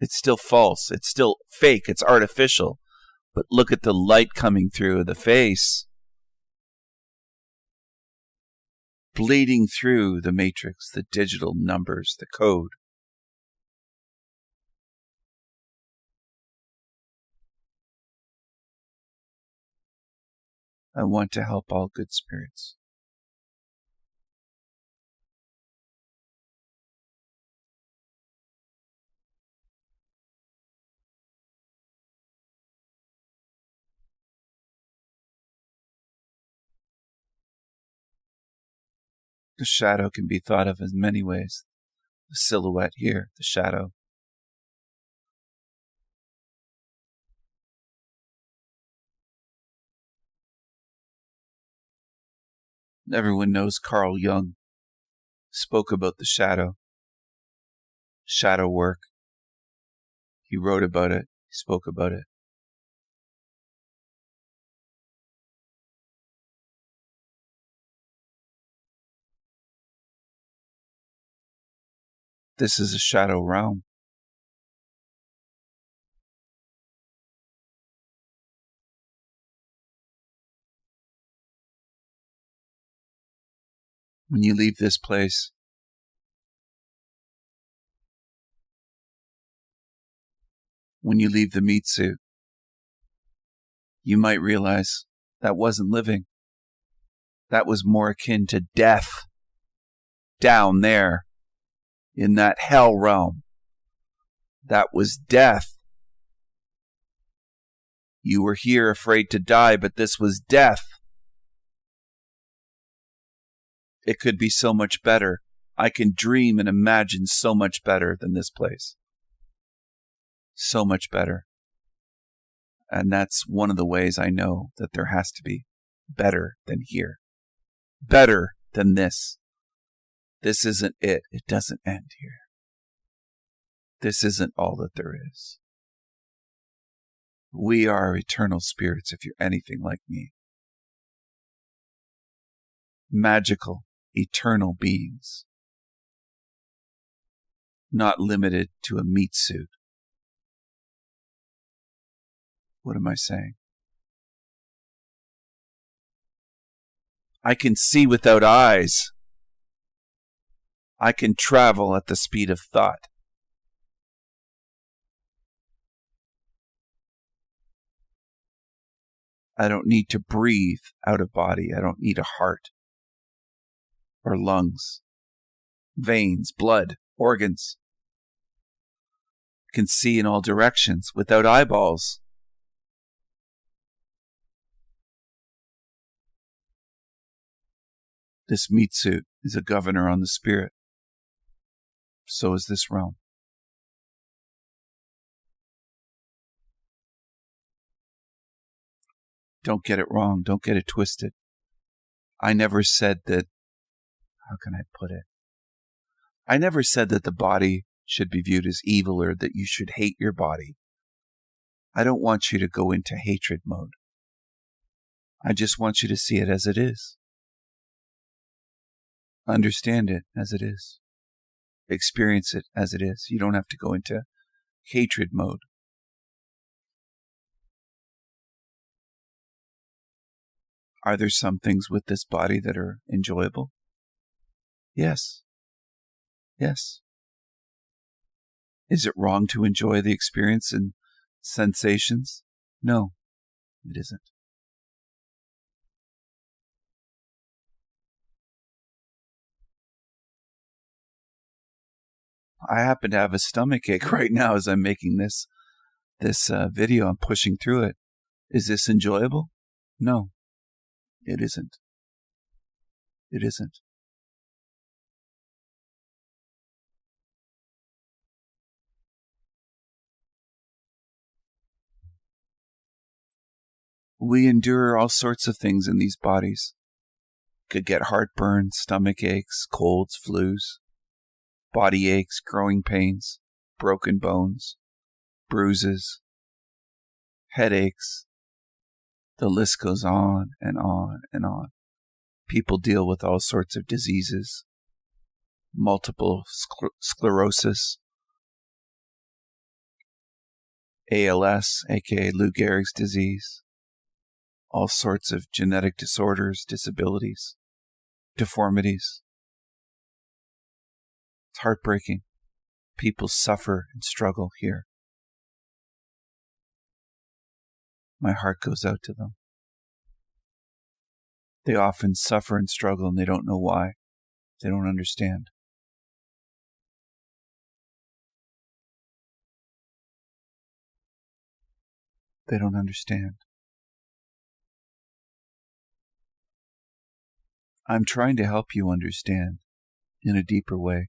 It's still false. It's still fake. It's artificial. But look at the light coming through the face, bleeding through the matrix, the digital numbers, the code. I want to help all good spirits. The shadow can be thought of in many ways. The silhouette here, the shadow. Everyone knows Carl Jung spoke about the shadow work. He wrote about it. He spoke about it. This is a shadow realm. When you leave this place, when you leave the meat suit, you might realize that wasn't living. That was more akin to death down there in that hell realm. That was death. You were here afraid to die, but this was death. It could be so much better. I can dream and imagine so much better than this place. So much better. And that's one of the ways I know that there has to be better than here. Better than this. This isn't it. It doesn't end here. This isn't all that there is. We are eternal spirits if you're anything like me. Magical, eternal beings. Not limited to a meat suit. What am I saying? I can see without eyes. I can travel at the speed of thought. I don't need to breathe out of body. I don't need a heart or lungs, veins, blood, organs. I can see in all directions without eyeballs. This meat suit is a governor on the spirit. So is this realm. Don't get it wrong. Don't get it twisted. I never said that, how can I put it? I never said that the body should be viewed as evil or that you should hate your body. I don't want you to go into hatred mode. I just want you to see it as it is. Understand it as it is. Experience it as it is. You don't have to go into hatred mode. Are there some things with this body that are enjoyable? Yes. Yes. Is it wrong to enjoy the experience and sensations? No, it isn't. I happen to have a stomach ache right now as I'm making this video. I'm pushing through it. Is this enjoyable? No, it isn't. It isn't. We endure all sorts of things in these bodies. Could get heartburn, stomach aches, colds, flus, body aches, growing pains, broken bones, bruises, headaches. The list goes on and on and on. People deal with all sorts of diseases, multiple sclerosis, ALS, aka Lou Gehrig's disease, all sorts of genetic disorders, disabilities, deformities. It's heartbreaking. People suffer and struggle here. My heart goes out to them. They often suffer and struggle and they don't know why. They don't understand. They don't understand. I'm trying to help you understand in a deeper way.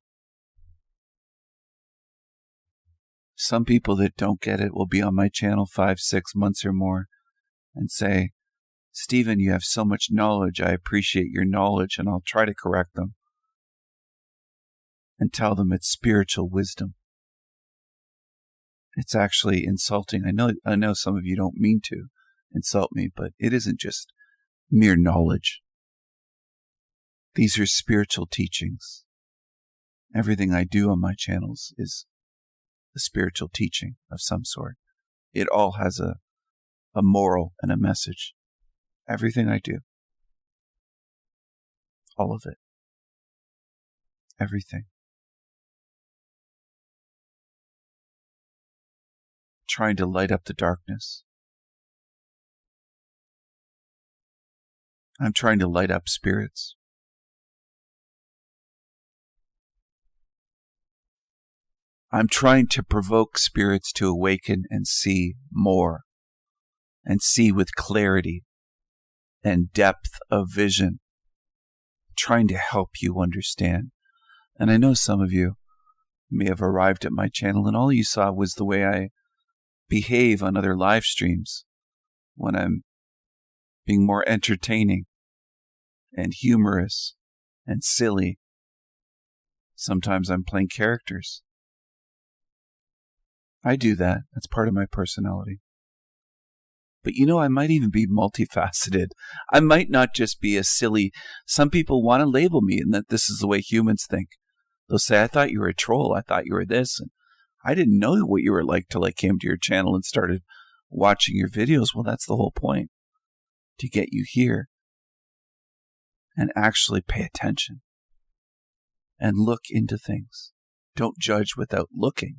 Some people that don't get it will be on my channel 5, 6 months or more and say, Stephen, you have so much knowledge. I appreciate your knowledge, and I'll try to correct them and tell them it's spiritual wisdom. It's actually insulting. I know some of you don't mean to insult me, but it isn't just mere knowledge. These are spiritual teachings. Everything I do on my channels is a spiritual teaching of some sort. It all has a moral and a message. Everything I do. All of it. Everything. Trying to light up the darkness. I'm trying to light up spirits. I'm trying to provoke spirits to awaken and see more, and see with clarity and depth of vision, trying to help you understand. And I know some of you may have arrived at my channel and all you saw was the way I behave on other live streams when I'm being more entertaining and humorous and silly. Sometimes I'm playing characters. I do that. That's part of my personality. But I might even be multifaceted. I might not just be a silly. Some people want to label me and that this is the way humans think. They'll say, I thought you were a troll. I thought you were this. And I didn't know what you were like till I came to your channel and started watching your videos. Well, that's the whole point. To get you here and actually pay attention and look into things. Don't judge without looking.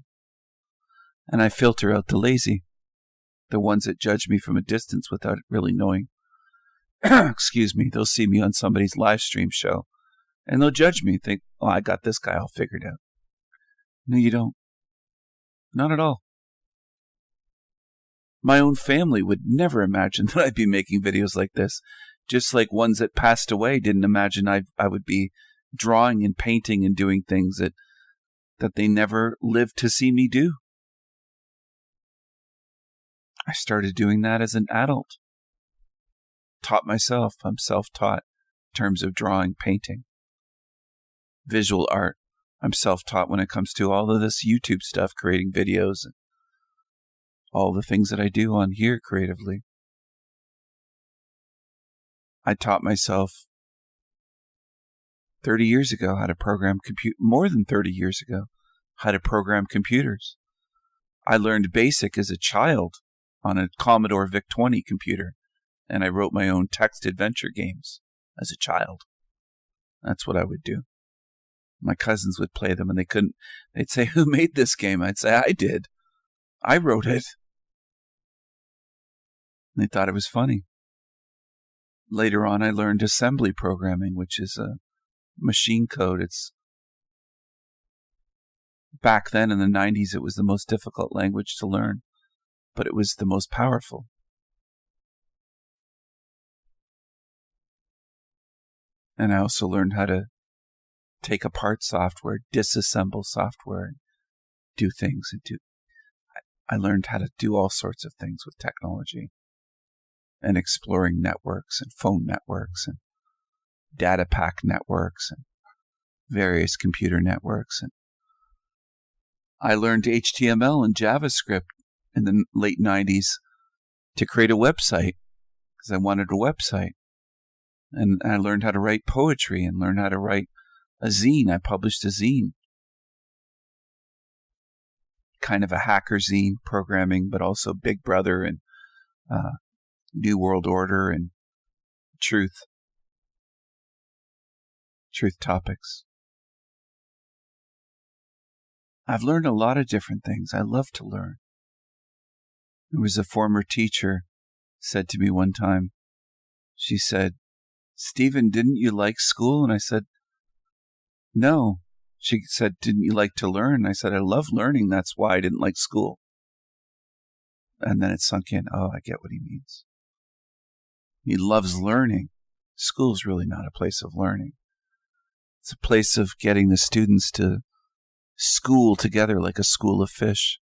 And I filter out the lazy, the ones that judge me from a distance without really knowing. Excuse me, they'll see me on somebody's live stream show and they'll judge me and think, oh, I got this guy all figured out. No, you don't. Not at all. My own family would never imagine that I'd be making videos like this, just like ones that passed away didn't imagine I would be drawing and painting and doing things that they never lived to see me do. I started doing that as an adult. Taught myself. I'm self-taught in terms of drawing, painting, visual art. I'm self-taught when it comes to all of this YouTube stuff, creating videos, and all the things that I do on here creatively. I taught myself 30 years ago how to program more than 30 years ago, how to program computers. I learned BASIC as a child on a Commodore VIC-20 computer, and I wrote my own text adventure games as a child. That's what I would do. My cousins would play them, and they'd say, who made this game? I'd say, I did. I wrote it. And they thought it was funny. Later on, I learned assembly programming, which is a machine code. Back then in the 90s, it was the most difficult language to learn, but it was the most powerful. And I also learned how to take apart software, disassemble software, and do things. I learned how to do all sorts of things with technology and exploring networks and phone networks and data pack networks and various computer networks. And I learned HTML and JavaScript in the late 90s to create a website because I wanted a website. And I learned how to write poetry and learned how to write a zine. I published a zine. Kind of a hacker zine, programming, but also Big Brother and New World Order and truth topics. I've learned a lot of different things. I love to learn. There was a former teacher said to me one time, she said, Stephen, didn't you like school? And I said, no. She said, didn't you like to learn? And I said, I love learning. That's why I didn't like school. And then it sunk in. Oh, I get what he means. He loves learning. School's really not a place of learning. It's a place of getting the students to school together like a school of fish.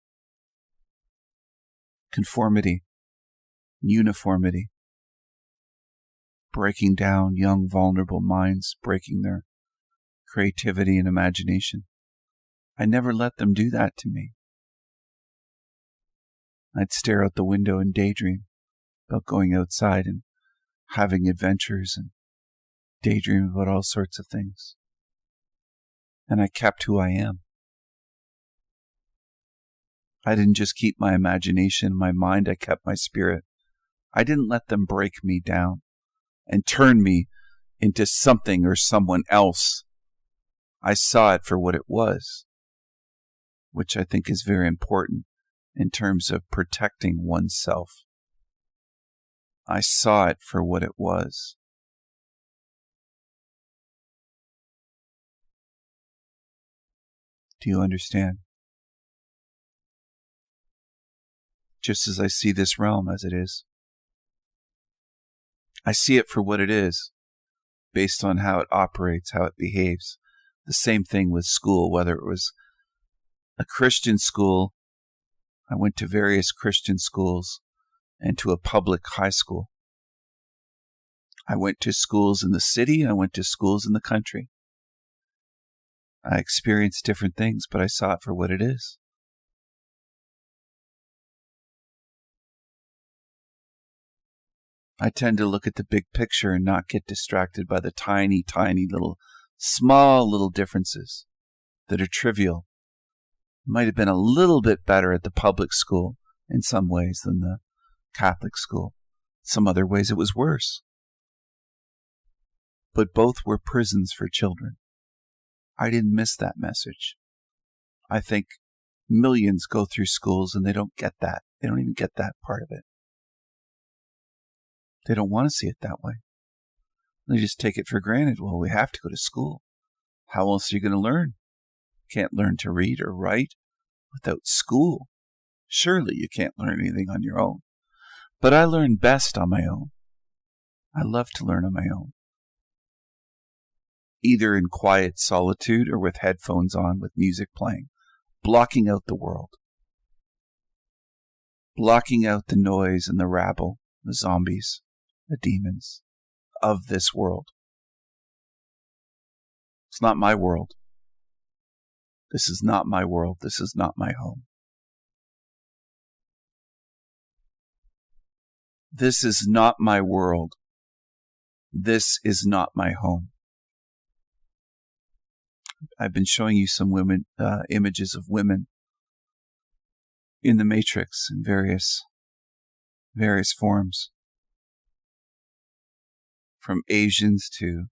Conformity, uniformity, breaking down young, vulnerable minds, breaking their creativity and imagination. I never let them do that to me. I'd stare out the window and daydream about going outside and having adventures and daydream about all sorts of things. And I kept who I am. I didn't just keep my imagination, my mind, I kept my spirit. I didn't let them break me down and turn me into something or someone else. I saw it for what it was, which I think is very important in terms of protecting oneself. I saw it for what it was. Do you understand? Just as I see this realm as it is. I see it for what it is, based on how it operates, how it behaves. The same thing with school, whether it was a Christian school. I went to various Christian schools and to a public high school. I went to schools in the city. I went to schools in the country. I experienced different things, but I saw it for what it is. I tend to look at the big picture and not get distracted by the tiny, tiny small little differences that are trivial. Might have been a little bit better at the public school in some ways than the Catholic school. Some other ways it was worse. But both were prisons for children. I didn't miss that message. I think millions go through schools and they don't get that. They don't even get that part of it. They don't want to see it that way. They just take it for granted. Well, we have to go to school. How else are you going to learn? Can't learn to read or write without school. Surely you can't learn anything on your own. But I learn best on my own. I love to learn on my own. Either in quiet solitude or with headphones on with music playing, blocking out the world. Blocking out the noise and the rabble, the zombies, the demons of this world. It's not my world. This is not my world. This is not my home. This is not my world. This is not my home. I've been showing you some images of women in the Matrix in various forms. From Asians to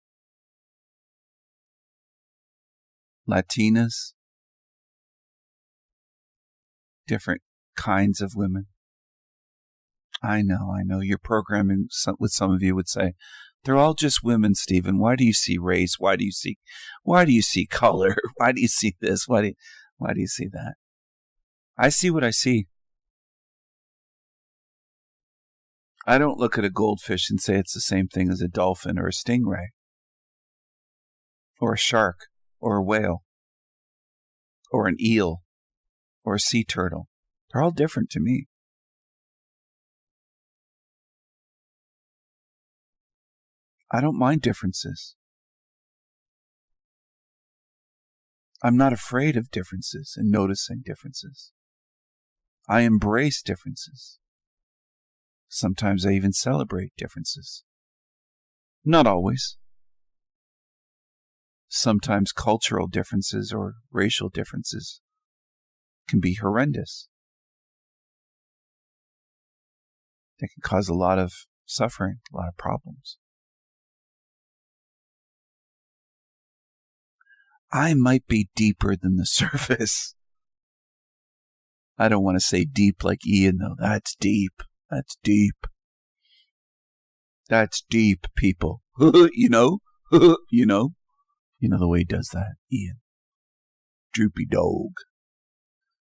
Latinas, different kinds of women. I know. You're programming with some of you would say, they're all just women, Stephen. Why do you see race? Why do you see color? Why do you see this? Why do you see that? I see what I see. I don't look at a goldfish and say it's the same thing as a dolphin or a stingray or a shark or a whale or an eel or a sea turtle. They're all different to me. I don't mind differences. I'm not afraid of differences and noticing differences. I embrace differences. Sometimes I even celebrate differences. Not always. Sometimes cultural differences or racial differences can be horrendous. They can cause a lot of suffering, a lot of problems. I might be deeper than the surface. I don't want to say deep like Ian, though. That's deep. That's deep. That's deep, people. You know the way he does that, Ian. Droopy dog.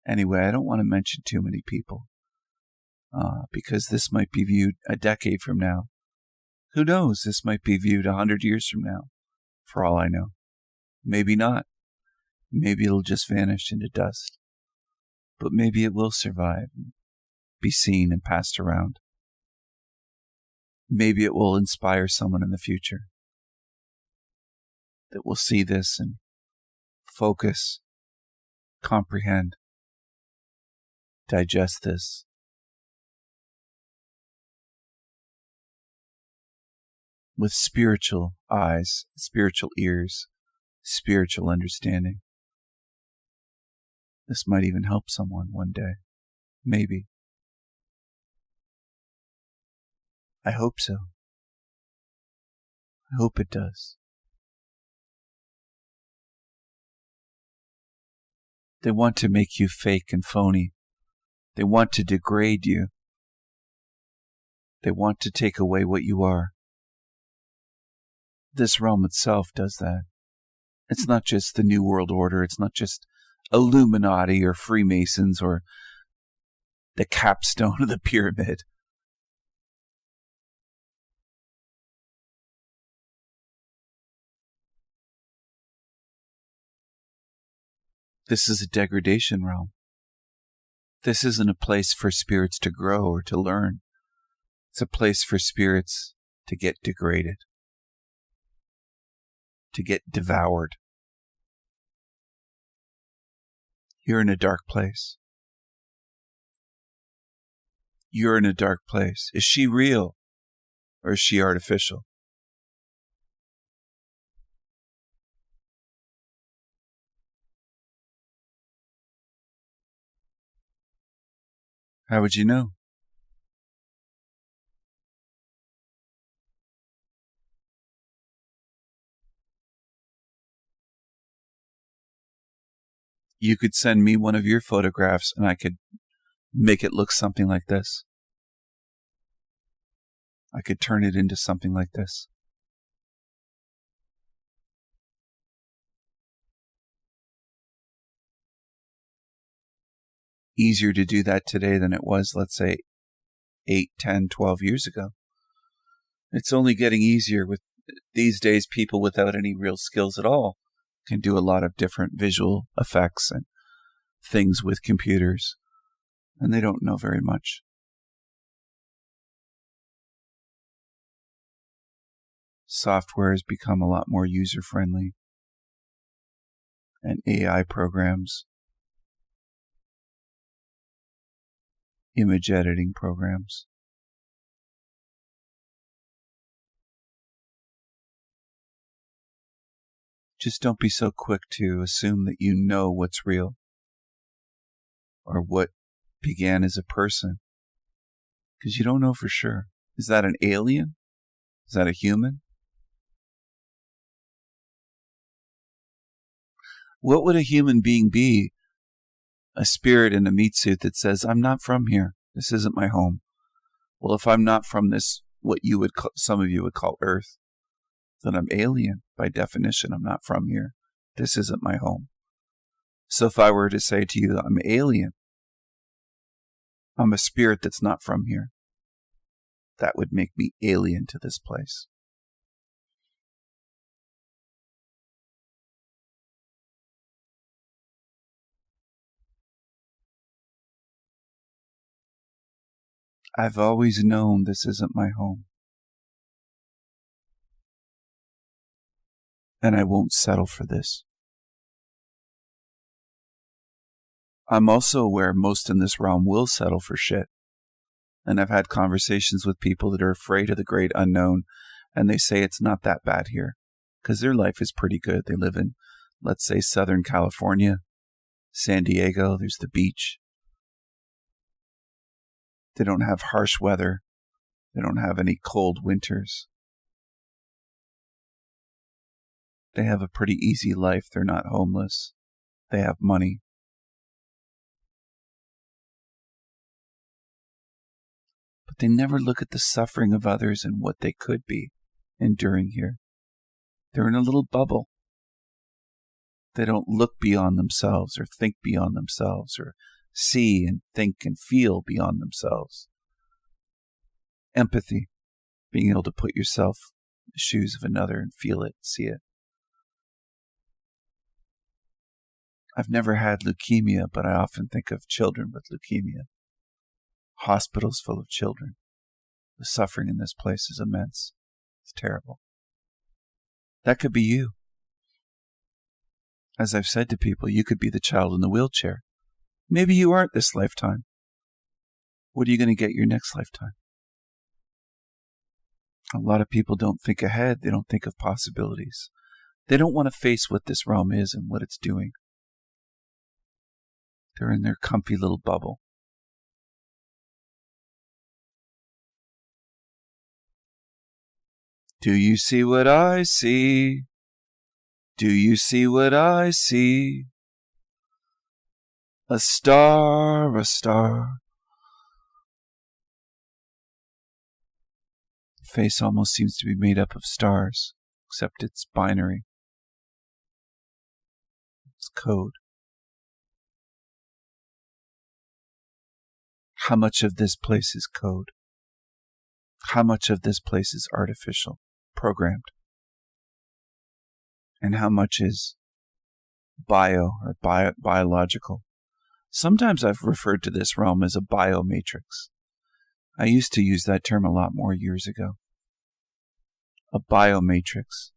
Anyway, I don't want to mention too many people because this might be viewed a decade from now Who knows? This might be viewed 100 years from now, for all I know. Maybe not. Maybe it'll just vanish into dust. But maybe it will survive, and be seen and passed around. Maybe it will inspire someone in the future that will see this and focus, comprehend, digest this. With spiritual eyes, spiritual ears, spiritual understanding. This might even help someone one day. Maybe. I hope so. I hope it does. They want to make you fake and phony. They want to degrade you. They want to take away what you are. This realm itself does that. It's not just the New World Order. It's not just Illuminati or Freemasons or the capstone of the pyramid. This is a degradation realm. This isn't a place for spirits to grow or to learn. It's a place for spirits to get degraded, to get devoured. You're in a dark place. You're in a dark place. Is she real or is she artificial? How would you know? You could send me one of your photographs and I could make it look something like this. I could turn it into something like this. Easier to do that today than it was, let's say, 8, 10, 12 years ago. It's only getting easier. With these days, people without any real skills at all can do a lot of different visual effects and things with computers, and they don't know very much. Software has become a lot more user-friendly, and AI programs, image editing programs. Just don't be so quick to assume that you know what's real or what began as a person, because you don't know for sure. Is that an alien? Is that a human? What would a human being be? A spirit in a meat suit that says, I'm not from here. This isn't my home. Well, if I'm not from this, what you would call, some of you would call Earth, then I'm alien. By definition, I'm not from here. This isn't my home. So if I were to say to you, I'm alien, I'm a spirit that's not from here, that would make me alien to this place. I've always known this isn't my home. And I won't settle for this. I'm also aware most in this realm will settle for shit. And I've had conversations with people that are afraid of the great unknown, and they say it's not that bad here, because their life is pretty good. They live in, let's say, Southern California, San Diego, there's the beach. They don't have harsh weather. They don't have any cold winters. They have a pretty easy life. They're not homeless. They have money. But they never look at the suffering of others and what they could be enduring here. They're in a little bubble. They don't look beyond themselves or think beyond themselves or see and think and feel beyond themselves. Empathy, being able to put yourself in the shoes of another and feel it, see it. I've never had leukemia, but I often think of children with leukemia. Hospitals full of children. The suffering in this place is immense. It's terrible. That could be you. As I've said to people, you could be the child in the wheelchair. Maybe you aren't this lifetime. What are you going to get your next lifetime? A lot of people don't think ahead. They don't think of possibilities. They don't want to face what this realm is and what it's doing. They're in their comfy little bubble. Do you see what I see? Do you see what I see? A star, a star. The face almost seems to be made up of stars, except it's binary. It's code. How much of this place is code? How much of this place is artificial, programmed? And how much is biological? Sometimes I've referred to this realm as a biomatrix. I used to use that term a lot more years ago. A biomatrix.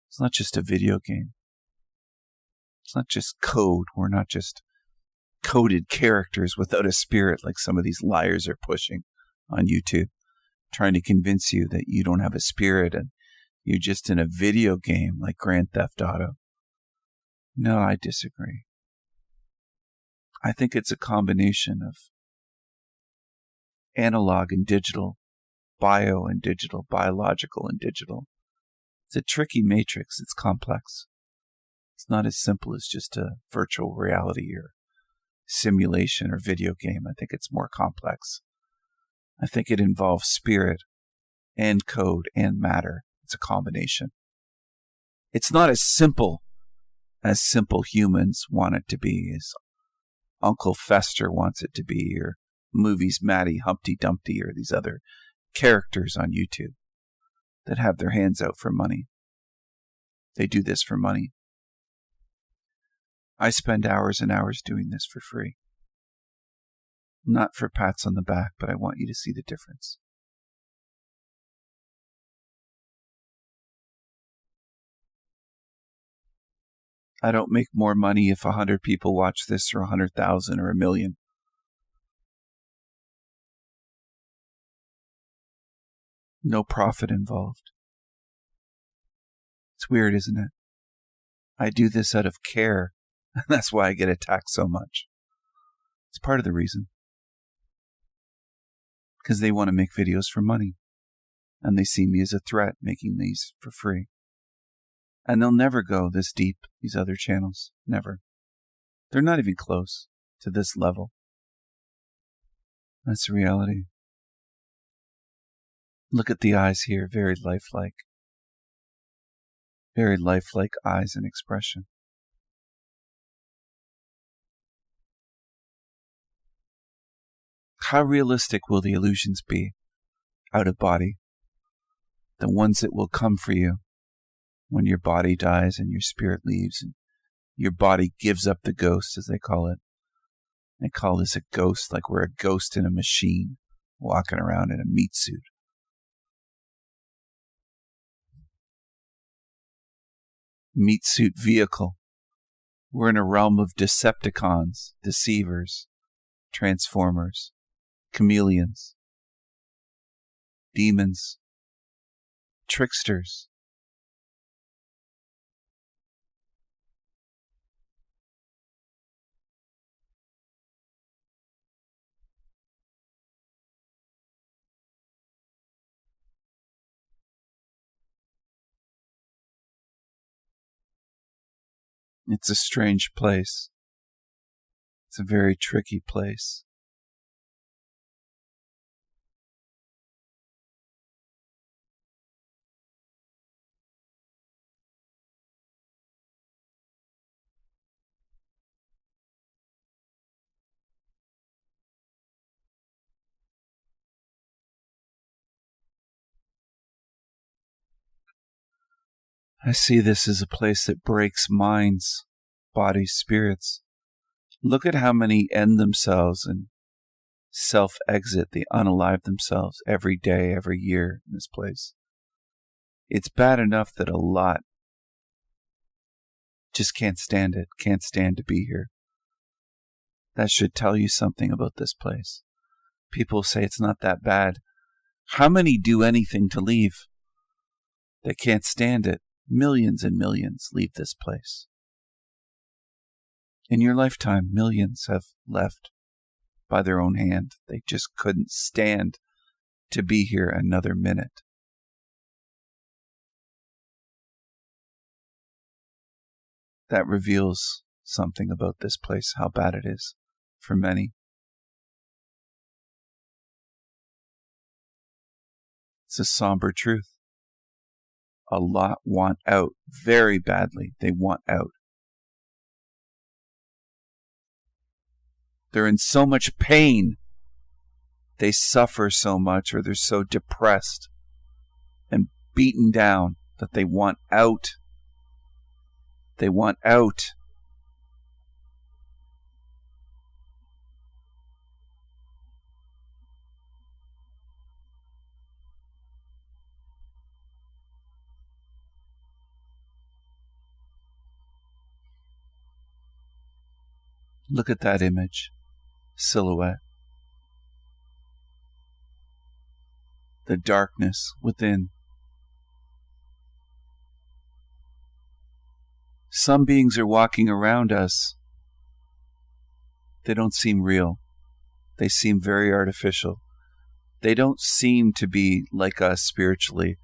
It's not just a video game. It's not just code. We're not just coded characters without a spirit like some of these liars are pushing on YouTube, trying to convince you that you don't have a spirit and you're just in a video game like Grand Theft Auto. No, I disagree. I think it's a combination of analog and digital, bio and digital, biological and digital. It's a tricky matrix. It's complex. It's not as simple as just a virtual reality or simulation or video game. I think it's more complex. I think it involves spirit and code and matter. It's a combination. It's not as simple humans want it to be, as Uncle Fester wants it to be, or movies Maddie, Humpty Dumpty, or these other characters on YouTube that have their hands out for money. They do this for money. I spend hours and hours doing this for free. Not for pats on the back, but I want you to see the difference. I don't make more money if 100 people watch this, or 100,000, or 1,000,000. No profit involved. It's weird, isn't it? I do this out of care, and that's why I get attacked so much. It's part of the reason. Because they want to make videos for money, and they see me as a threat making these for free. And they'll never go this deep, these other channels. Never. They're not even close to this level. That's the reality. Look at the eyes here, very lifelike. Very lifelike eyes and expression. How realistic will the illusions be out of body? The ones that will come for you when your body dies and your spirit leaves and your body gives up the ghost, as they call it. They call this a ghost, like we're a ghost in a machine walking around in a meat suit. Meat suit vehicle. We're in a realm of Decepticons, deceivers, transformers, chameleons, demons, tricksters. It's a strange place. It's a very tricky place. I see this as a place that breaks minds, bodies, spirits. Look at how many end themselves and self-exit. They unalive themselves every day, every year in this place. It's bad enough that a lot just can't stand it, can't stand to be here. That should tell you something about this place. People say it's not that bad. How many do anything to leave? They can't stand it. Millions and millions leave this place. In your lifetime, millions have left by their own hand. They just couldn't stand to be here another minute. That reveals something about this place, how bad it is for many. It's a somber truth. A lot want out very badly. They want out. They're in so much pain. They suffer so much, or they're so depressed and beaten down that they want out. They want out. Look at that image, silhouette. The darkness within. Some beings are walking around us. They don't seem real. They seem very artificial. They don't seem to be like us spiritually.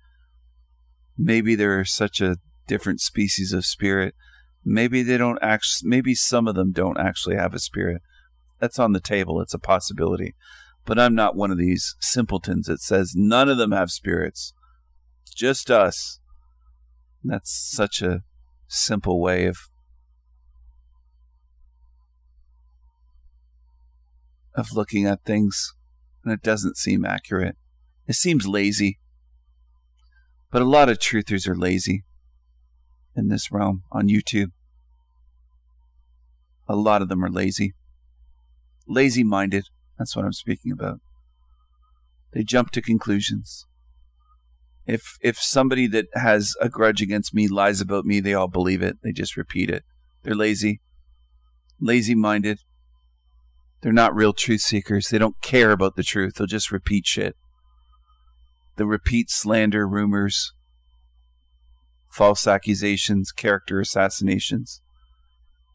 Maybe they're such a different species of spirit. Maybe they don't actually, maybe some of them don't actually have a spirit. That's on the table. It's a possibility. But I'm not one of these simpletons that says none of them have spirits. Just us. And that's such a simple way of looking at things. And it doesn't seem accurate. It seems lazy. But a lot of truthers are lazy in this realm on YouTube. A lot of them are lazy. Lazy-minded. That's what I'm speaking about. They jump to conclusions. If somebody that has a grudge against me lies about me, they all believe it. They just repeat it. They're lazy. Lazy-minded. They're not real truth seekers. They don't care about the truth. They'll just repeat shit. They'll repeat slander, rumors, false accusations, character assassinations.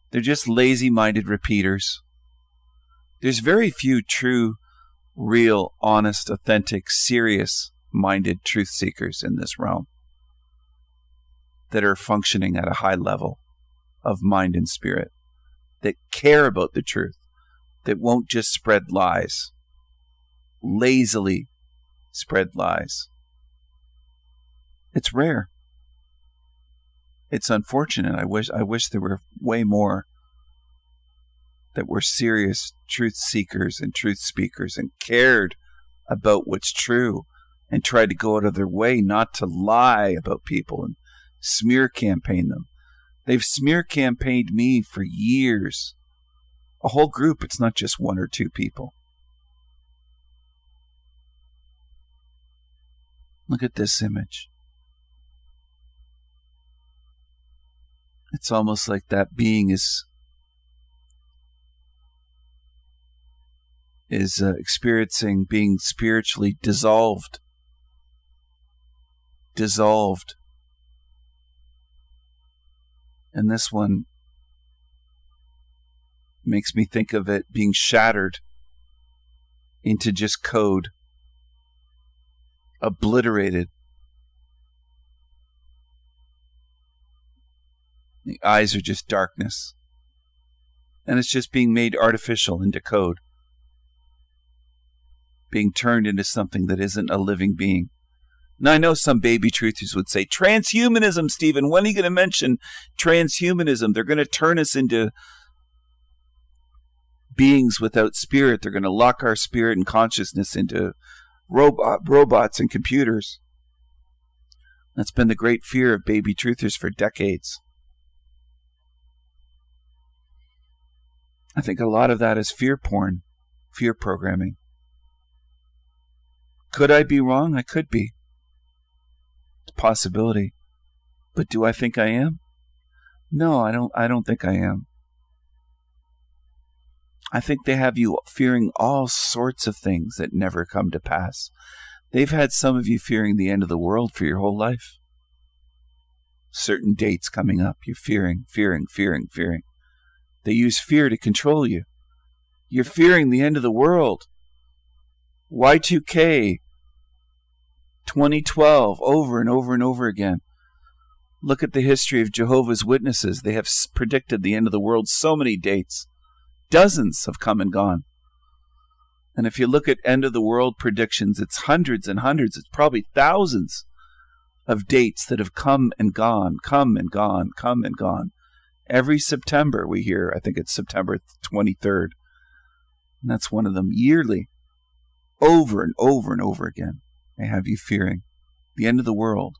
They're just lazy-minded repeaters. There's very few true, real, honest, authentic, serious-minded truth seekers in this realm that are functioning at a high level of mind and spirit, that care about the truth, that won't just spread lies, lazily spread lies. It's rare. It's unfortunate. I wish there were way more that were serious truth seekers and truth speakers and cared about what's true and tried to go out of their way not to lie about people and smear campaign them. They've smear campaigned me for years. A whole group. It's not just one or two people. Look at this image. It's almost like that being is experiencing being spiritually dissolved. Dissolved. And this one makes me think of it being shattered into just code. Obliterated. The eyes are just darkness. And it's just being made artificial into code. Being turned into something that isn't a living being. Now, I know some baby truthers would say, transhumanism, Stephen, when are you going to mention transhumanism? They're going to turn us into beings without spirit. They're going to lock our spirit and consciousness into robots and computers. That's been the great fear of baby truthers for decades. I think a lot of that is fear porn, fear programming. Could I be wrong? I could be. It's a possibility. But do I think I am? No, I don't think I am. I think they have you fearing all sorts of things that never come to pass. They've had some of you fearing the end of the world for your whole life. Certain dates coming up, you're fearing. They use fear to control you. You're fearing the end of the world. Y2K, 2012, over and over and over again. Look at the history of Jehovah's Witnesses. They have predicted the end of the world so many dates. Dozens have come and gone. And if you look at end of the world predictions, it's hundreds and hundreds. It's probably thousands of dates that have come and gone. Every September we hear, I think it's September 23rd. And that's one of them yearly. Over and over again. They have you fearing the end of the world.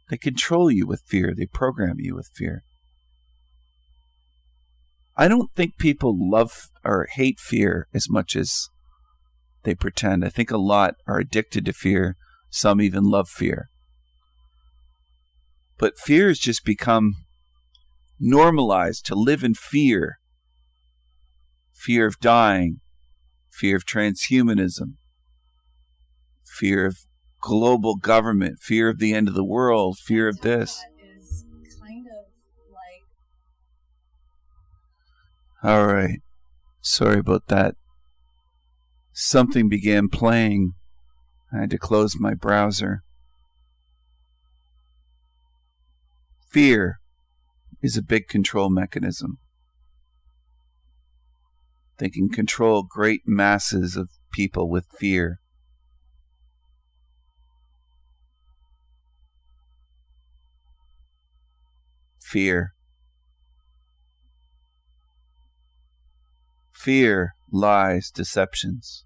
They control you with fear. They program you with fear. I don't think people love or hate fear as much as they pretend. I think a lot are addicted to fear. Some even love fear. But fear has just become normalized to live in fear. Fear of dying. Fear of transhumanism. Fear of global government. Fear of the end of the world. Fear of this. Is kind of like... All right. Sorry about that. Something began playing. I had to close my browser. Fear is a big control mechanism. They can control great masses of people with fear. Fear. Fear, lies, deceptions.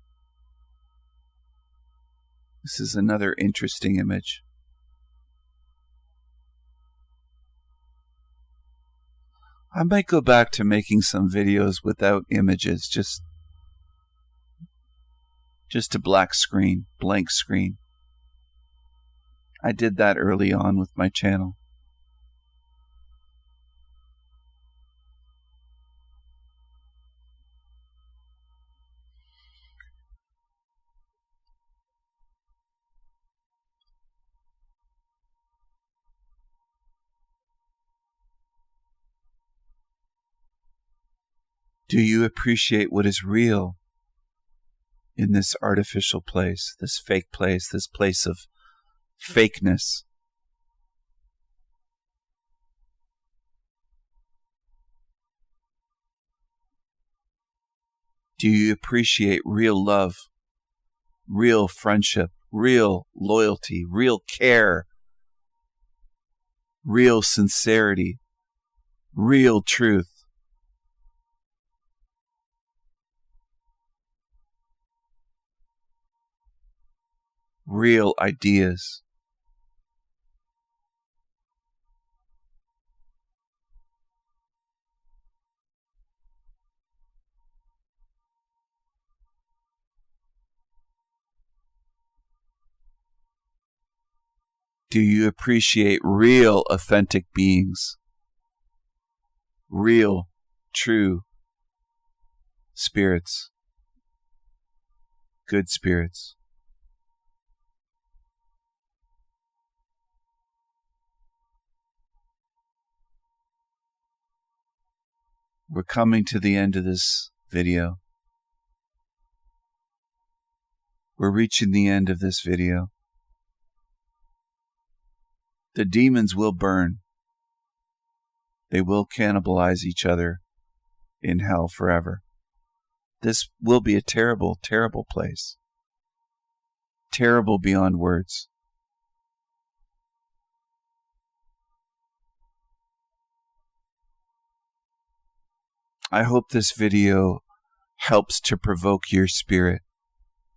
This is another interesting image. I might go back to making some videos without images, just a black screen, blank screen. I did that early on with my channel. Do you appreciate what is real in this artificial place, this fake place, this place of fakeness? Do you appreciate real love, real friendship, real loyalty, real care, real sincerity, real truth? Real ideas. Do you appreciate real, authentic beings? Real, true spirits. Good spirits. We're coming to the end of this video. We're reaching the end of this video. The demons will burn. They will cannibalize each other in hell forever. This will be a terrible, terrible place. Terrible beyond words. I hope this video helps to provoke your spirit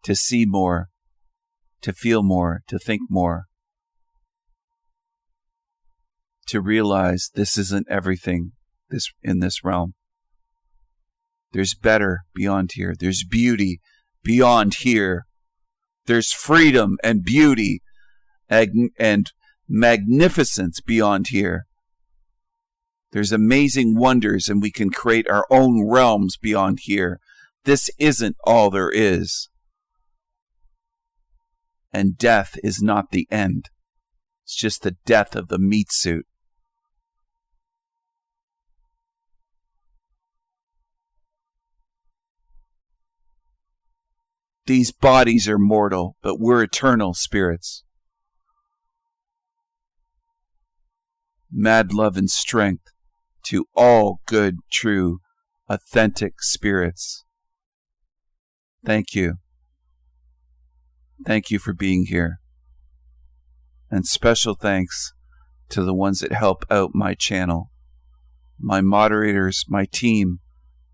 to see more, to feel more, to think more, to realize this isn't everything in this realm. There's better beyond here. There's beauty beyond here. There's freedom and beauty and magnificence beyond here. There's amazing wonders, and we can create our own realms beyond here. This isn't all there is. And death is not the end. It's just the death of the meat suit. These bodies are mortal, but we're eternal spirits. Mad love and strength to all good, true, authentic spirits. Thank you. Thank you for being here. And special thanks to the ones that help out my channel, my moderators, my team,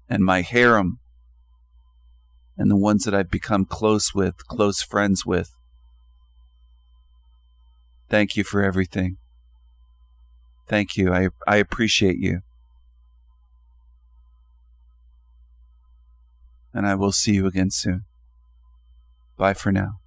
and my harem, and the ones that I've become close friends with. Thank you for everything. Thank you. I appreciate you. And I will see you again soon. Bye for now.